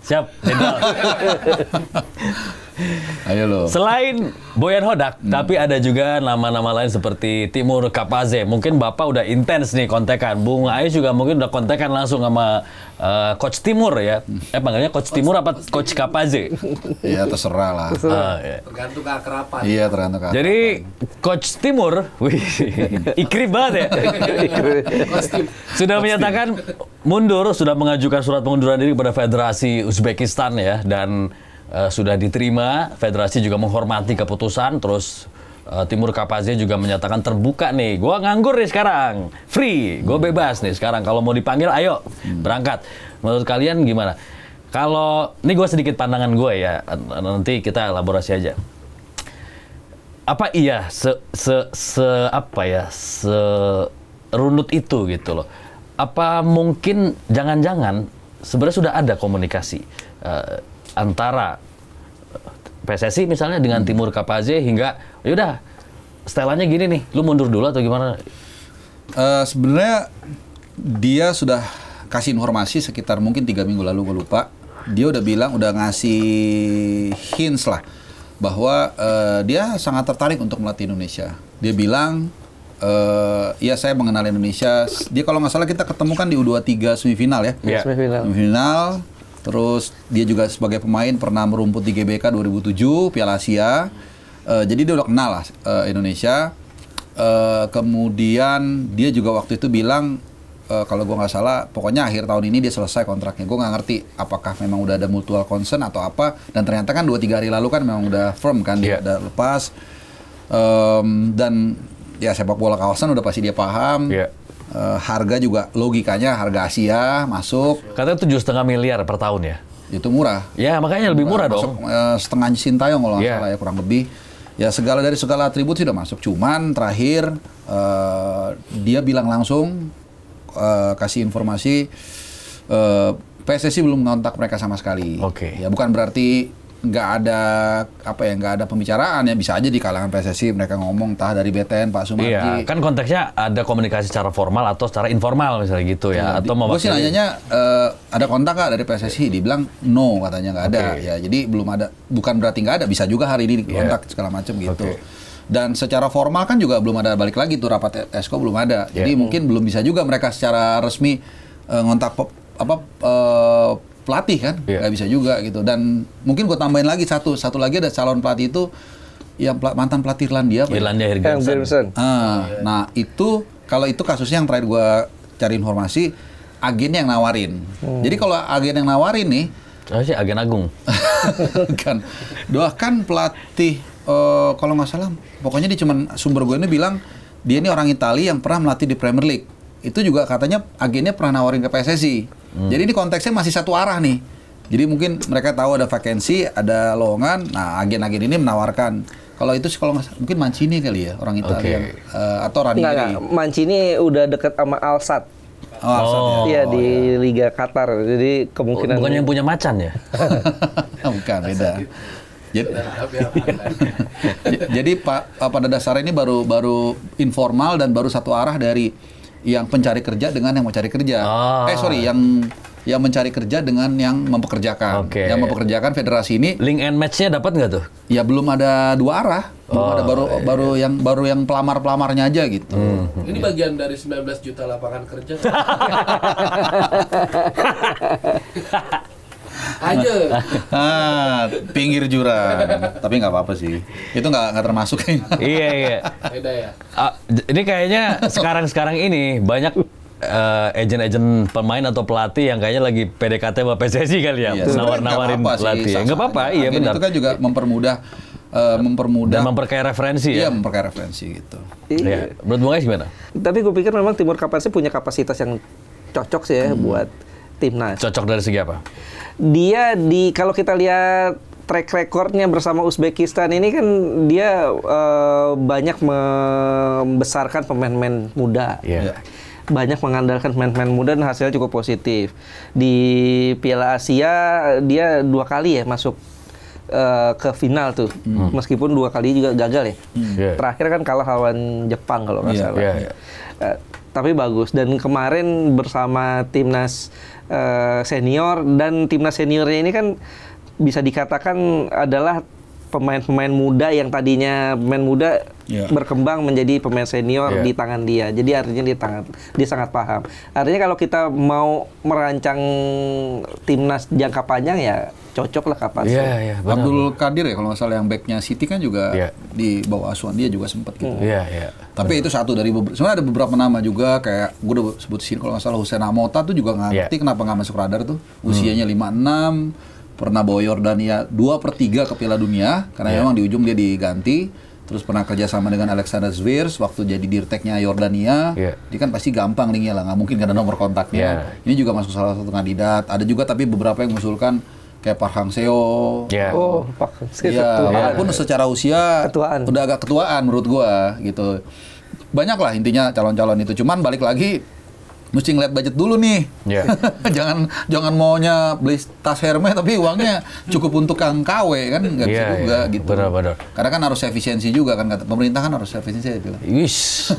Siap, jendal. Ayo lo. Selain Boyan Hodak, tapi ada juga nama-nama lain seperti Timur Kapaze. Mungkin Bapak udah intens nih kontekan. Bung Ais juga mungkin udah kontekan langsung sama Coach Timur ya. Panggilnya Coach Timur apa Coach Kapaze? Iya, terserah lah. Tergantung keakraban. Iya, tergantung keakraban. Jadi Coach Timur, ikrip banget ya. Sudah menyatakan mundur, sudah mengajukan surat pengunduran diri kepada Federasi Uzbekistan ya, dan sudah diterima. Federasi juga menghormati keputusan. Terus Timur Kapaze juga menyatakan terbuka nih, gue nganggur nih sekarang, free, gue bebas nih sekarang, kalau mau dipanggil ayo berangkat. Menurut kalian gimana? Kalau ini gue sedikit pandangan gue ya, nanti kita elaborasi aja. Apa iya serunut itu gitu loh? Apa mungkin jangan-jangan sebenarnya sudah ada komunikasi antara PSSI misalnya dengan Timur Kapaze hingga yaudah setelannya gini nih, lu mundur dulu atau gimana? Sebenarnya dia sudah kasih informasi sekitar mungkin 3 minggu lalu, gue lupa. Dia udah bilang, udah ngasih hints lah bahwa dia sangat tertarik untuk melatih Indonesia. Dia bilang, ya saya mengenal Indonesia. Dia kalau nggak salah kita ketemukan di U23 semifinal ya. Semifinal. Terus dia juga sebagai pemain pernah merumput di GBK 2007, Piala Asia. Jadi dia udah kenal lah Indonesia. Kemudian dia juga waktu itu bilang, kalau gue nggak salah, pokoknya akhir tahun ini dia selesai kontraknya. Gue nggak ngerti apakah memang udah ada mutual concern atau apa. Dan ternyata kan 2-3 hari lalu kan memang udah firm kan, dia udah lepas. Dan ya sepak bola kawasan udah pasti dia paham. Harga juga logikanya harga Asia masuk. Katanya 7,5 miliar per tahun ya? Itu murah. Ya makanya lebih murah dong. Setengah Sintayong kalau nggak salah ya, kurang lebih. Ya dari segala atribut sih udah masuk. Cuman terakhir dia bilang langsung kasih informasi PSSI belum ngontak mereka sama sekali. Ya bukan berarti nggak ada pembicaraan ya, bisa aja di kalangan PSSI mereka ngomong entah dari BTN Pak Sumarji. Iya, kan konteksnya ada komunikasi secara formal atau secara informal misalnya gitu ya, atau gue sih nanyanya ada kontak nggak dari PSSI, dibilang no, katanya nggak ada. Ya jadi belum ada, bukan berarti nggak ada, bisa juga hari ini kontak segala macam gitu. Dan secara formal kan juga belum ada, balik lagi tuh rapat Esko belum ada. Jadi mungkin belum bisa juga mereka secara resmi ngontak pelatih kan, nggak bisa juga gitu. Dan mungkin gue tambahin lagi satu lagi, ada calon pelatih itu yang mantan pelatih Irlandia Hergensson. Nah itu, kalau itu kasusnya yang terakhir gue cari informasi, agennya yang nawarin. Jadi kalau agen yang nawarin nih, sih agen agung kan doakan pelatih, kalau nggak salah pokoknya dia cuman, sumber gue ini bilang dia ini orang Italia yang pernah melatih di Premier League. Itu juga katanya agennya pernah nawarin ke PSSI. Jadi ini konteksnya masih satu arah nih. Jadi mungkin mereka tahu ada vakansi, ada lowongan. Nah, agen-agen ini menawarkan. Kalau itu sih kalau nggak, mungkin Mancini kali ya, orang Italia. Atau Ranieri. Enggak. Mancini udah deket sama Al Sadd. Iya, di Liga Qatar. Jadi kemungkinan. Bukan yang punya macan ya? Bukan, beda. Jadi pada dasarnya ini baru informal dan baru satu arah dari yang pencari kerja dengan yang mau cari kerja. Yang mencari kerja dengan yang mempekerjakan. Yang mempekerjakan federasi ini. Link and match-nya dapat nggak tuh? Ya belum ada dua arah. Baru yang pelamar-pelamarnya aja gitu. Ini bagian dari 19 juta lapangan kerja. Aja. Pinggir jurang. Tapi nggak apa-apa sih. Itu nggak termasuk kayaknya. Iya. Beda ya. Ini kayaknya sekarang ini banyak agen-agen pemain atau pelatih yang kayaknya lagi PDKT sama PSSI kali ya, nawar-nawarin pelatih. Nggak apa-apa, iya benar. Itu kan juga mempermudah dan memperkaya referensi ya. Iya, memperkaya referensi gitu. Iya. Menurut Bung Ais gimana? Tapi gue pikir memang Timur Kapase punya kapasitas yang cocok sih ya buat timnas. Cocok dari segi apa? Dia kalau kita lihat track recordnya bersama Uzbekistan ini kan dia banyak membesarkan pemain-pemain muda. Yeah. Banyak mengandalkan pemain-pemain muda dan hasilnya cukup positif. Di Piala Asia dia 2 kali ya masuk ke final tuh. Meskipun 2 kali juga gagal ya. Terakhir kan kalah lawan Jepang kalau nggak salah. Tapi bagus. Dan kemarin bersama timnas senior, dan timnas seniornya ini kan bisa dikatakan adalah pemain-pemain muda yang tadinya pemain muda berkembang menjadi pemain senior di tangan dia. Jadi artinya dia sangat paham. Artinya kalau kita mau merancang timnas jangka panjang ya cocok lah Kapase. Abdul Qadir ya kalau nggak salah yang backnya City kan juga di bawah asuhan dia juga sempat gitu. Tapi itu satu dari sebenarnya ada beberapa nama juga kayak gue udah sebut sini kalau nggak salah Hussein Amota tuh juga nggak ngerti kenapa nggak masuk radar tuh. Usianya 56. Pernah bawa Yordania 2/3 ke Piala Dunia karena memang di ujung dia diganti. Terus pernah kerjasama dengan Alexander Zverev waktu jadi dirteknya Yordania. Dia kan pasti gampang linknya lah, nggak mungkin gak ada nomor kontaknya. Ini juga masuk salah satu kandidat. Ada juga tapi beberapa yang mengusulkan kayak Park Hang-seo. Park Hang-seo. Walaupun secara usia udah agak ketuaan menurut gua gitu. Banyak lah intinya calon-calon itu. Cuman balik lagi mesti ngeliat budget dulu nih. jangan maunya beli tas Hermes tapi uangnya cukup untuk Kang KW kan nggak bisa juga gitu. Benar. Karena kan harus efisiensi juga kan kata pemerintah kan harus efisiensi itu.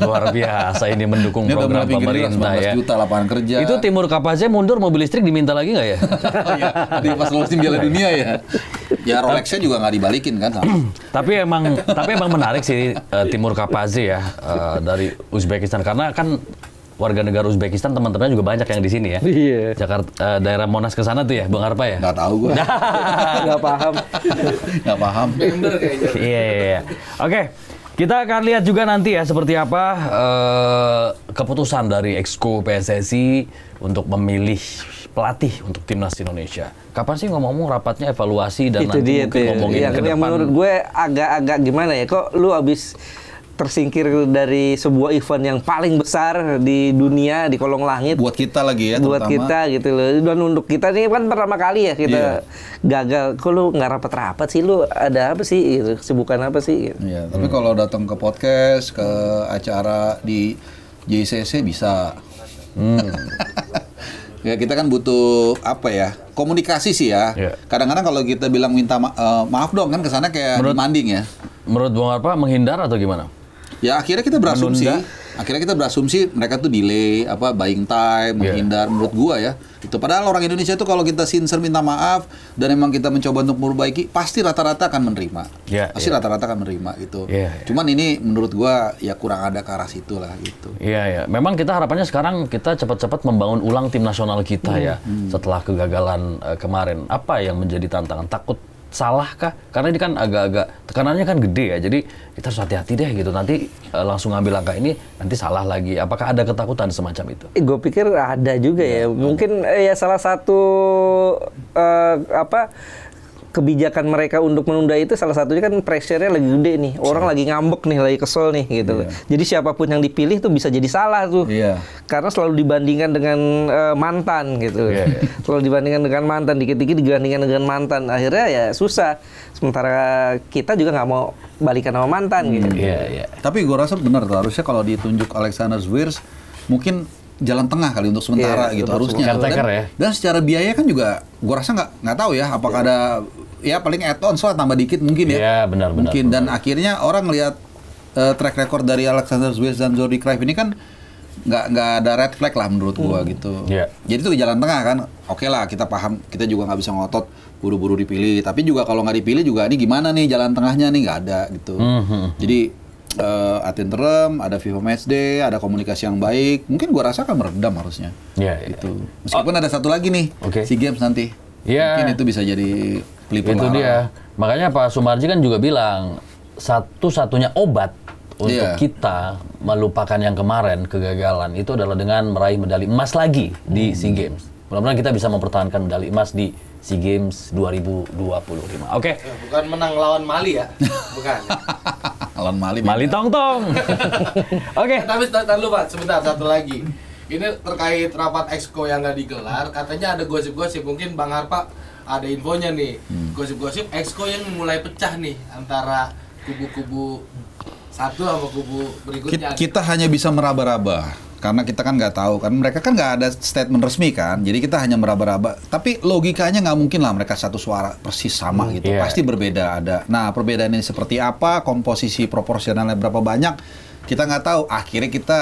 Luar biasa ini mendukung program pemerintah 19 juta lapangan kerja. Itu Timur Kapase mundur mobil listrik diminta lagi nggak ya? Di pas lulusin Piala Dunia ya. Ya Rolex-nya juga nggak dibalikin kan sama. Tapi emang menarik sih Timur Kapase ya dari Uzbekistan karena kan warga negara Uzbekistan teman-temannya juga banyak yang di sini ya. Jakarta daerah Monas ke sana tuh ya, Bang Arpa ya? Nggak tahu gue. Nggak paham. Member kayaknya. Iya. Oke, kita akan lihat juga nanti ya seperti apa keputusan dari Exco PSSI untuk memilih pelatih untuk timnas Indonesia. Kapan sih ngomong-ngomong rapatnya evaluasi dan itu nanti mungkin ngomongin ke depan? Yang menurut gue agak gimana ya? Kok lu abis tersingkir dari sebuah event yang paling besar di dunia di kolong langit buat kita lagi ya, buat kita gitu loh, dan untuk kita ini kan pertama kali ya kita gagal. Kok lu nggak rapat-rapat sih, lu ada apa sih gitu, kesibukan apa sih gitu. Tapi kalau datang ke podcast, ke acara di JCC bisa. Ya kita kan butuh apa ya, komunikasi sih ya. Kadang-kadang kalau kita bilang minta maaf dong kan kesana kayak demanding ya. Menurut Bung Arpa menghindar atau gimana? Ya akhirnya kita berasumsi mereka tuh delay, buying time, menghindar. Menurut gua ya, itu padahal orang Indonesia tuh kalau kita sincere minta maaf dan memang kita mencoba untuk memperbaiki, pasti rata-rata akan menerima. Rata-rata akan menerima gitu. Cuman ini menurut gua ya kurang ada ke arah situ lah gitu. Memang kita harapannya sekarang kita cepat-cepat membangun ulang tim nasional kita ya setelah kegagalan kemarin. Apa yang menjadi tantangan? Takut salah kah? Karena ini kan agak-agak tekanannya kan gede ya, jadi kita harus hati-hati deh gitu. Nanti langsung ngambil langkah ini, nanti salah lagi. Apakah ada ketakutan semacam itu? Gue pikir ada juga ya. Mungkin ya salah satu kebijakan mereka untuk menunda itu salah satunya kan pressure-nya lagi gede nih. Orang lagi ngambek nih, lagi kesel nih gitu. Jadi siapapun yang dipilih tuh bisa jadi salah tuh. Karena selalu dibandingkan dengan mantan gitu. Selalu dibandingkan dengan mantan, dikit-dikit dibandingkan dengan mantan. Akhirnya ya susah. Sementara kita juga nggak mau balikan sama mantan gitu. Tapi gue rasa benar tuh, harusnya kalau ditunjuk Alexander Zverev mungkin jalan tengah kali untuk sementara gitu harusnya. Caretaker ya. Dan secara biaya kan juga gua rasa nggak tahu ya apakah ada ya paling add-on lah tambah dikit mungkin ya. Iya, benar. Mungkin dan akhirnya orang lihat track record dari Alexander Zverev dan Jordi Cruyff ini kan nggak ada red flag lah menurut gua gitu. Yeah. Jadi itu jalan tengah kan. Oke lah kita paham, kita juga nggak bisa ngotot buru-buru dipilih. Tapi juga kalau nggak dipilih juga ini gimana nih jalan tengahnya nih nggak ada gitu. Jadi ad interim, ada FIFA Matchday, ada komunikasi yang baik. Mungkin gua rasa akan meredam harusnya. Gitu. Meskipun ada satu lagi nih, SEA Games nanti. Mungkin itu bisa jadi pelipur itu dia. Makanya Pak Sumarji kan juga bilang satu-satunya obat untuk kita melupakan yang kemarin kegagalan itu adalah dengan meraih medali emas lagi di SEA Games. Mudah-mudahan kita bisa mempertahankan medali emas di SEA Games 2025. Oke. Bukan menang lawan Mali ya? Bukan. Lawan Mali. Mali tong-tong. Oke. Tapi tahan dulu Pak, sebentar satu lagi. Ini terkait rapat Exco yang nggak digelar, katanya ada gosip-gosip. Mungkin Bang Harpa ada infonya nih. Gosip-gosip Exco yang mulai pecah nih antara kubu-kubu satu sama kubu berikutnya. Kita hanya bisa meraba-raba karena kita kan nggak tahu kan mereka kan nggak ada statement resmi kan, jadi kita hanya meraba-raba. Tapi logikanya nggak mungkin lah mereka satu suara persis sama gitu, pasti berbeda ada. Nah perbedaan ini seperti apa, komposisi proporsionalnya berapa banyak, kita nggak tahu. Akhirnya kita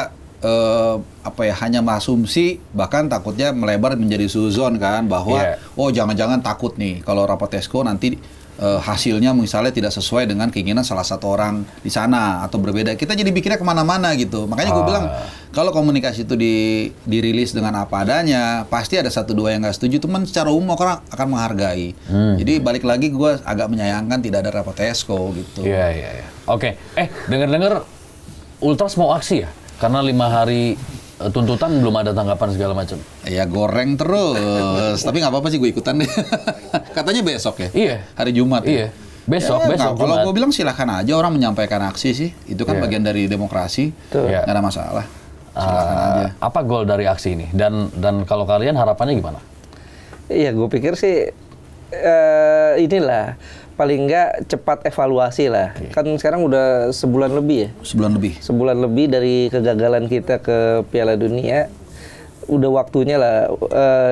hanya mengasumsi, bahkan takutnya melebar menjadi suzon kan bahwa oh jangan-jangan takut nih kalau rapat Exco nanti hasilnya misalnya tidak sesuai dengan keinginan salah satu orang di sana atau berbeda. Kita jadi pikirnya kemana-mana gitu. Makanya gue bilang kalau komunikasi itu dirilis dengan apa adanya, pasti ada satu dua yang nggak setuju. Teman secara umum orang akan menghargai. Jadi balik lagi gue agak menyayangkan tidak ada rapat Exco gitu. Iya. Oke. Dengar-dengar Ultras mau aksi ya? Karena 5 hari tuntutan belum ada tanggapan segala macam. Ya goreng terus. Tapi nggak apa-apa sih gue ikutan deh. Katanya besok ya? Iya. Hari Jumat Iya. Besok kalau gue bilang silahkan aja orang menyampaikan aksi sih. Itu kan bagian dari demokrasi. Nggak ada masalah. Silahkan aja. Apa goal dari aksi ini? Dan kalau kalian harapannya gimana? Iya, gue pikir sih inilah paling nggak cepat evaluasi lah. Kan sekarang udah sebulan lebih ya. Sebulan lebih dari kegagalan kita ke Piala Dunia. Udah waktunya lah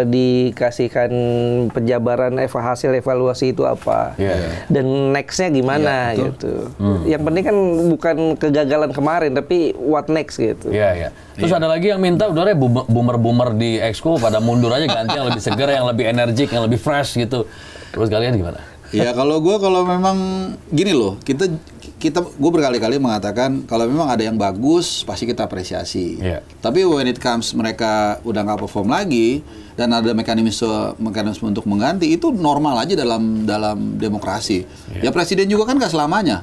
dikasihkan penjabaran hasil evaluasi itu apa. Dan next-nya gimana gitu. Yang penting kan bukan kegagalan kemarin, tapi what next gitu. Terus ada lagi yang minta udah boomer-boomer di Exco pada mundur aja, ganti yang lebih segar, yang lebih energik, yang lebih fresh gitu. Terus kalian gimana? Ya kalau memang gini loh, gue berkali-kali mengatakan kalau memang ada yang bagus pasti kita apresiasi. Tapi when it comes mereka udah nggak perform lagi dan ada mekanisme untuk mengganti, itu normal aja dalam demokrasi. Ya presiden juga kan nggak selamanya.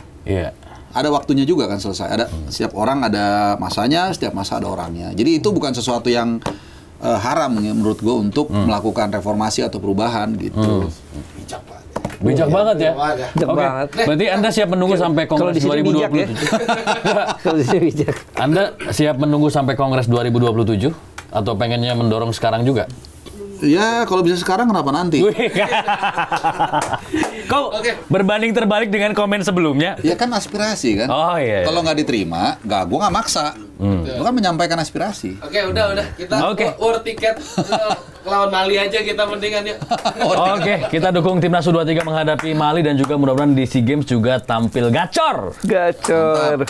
Ada waktunya juga kan selesai. Ada setiap orang ada masanya, setiap masa ada orangnya. Jadi itu bukan sesuatu yang haram menurut gue untuk melakukan reformasi atau perubahan gitu. Bijak banget ya. Bijak banget. Berarti Anda siap menunggu sampai Kongres 2027? Kalau di sini bijak. Anda siap menunggu sampai Kongres 2027? Atau pengennya mendorong sekarang juga? Ya, kalau bisa sekarang kenapa nanti? Kau berbanding terbalik dengan komen sebelumnya? Ya kan aspirasi kan. Oh iya. Kalau nggak diterima, gue nggak maksa. Gue kan menyampaikan aspirasi. Udah. Kita tiket lawan Mali aja kita mendingan yuk. Kita dukung timnas U23 menghadapi Mali dan juga mudah-mudahan di SEA Games juga tampil gacor. Gacor.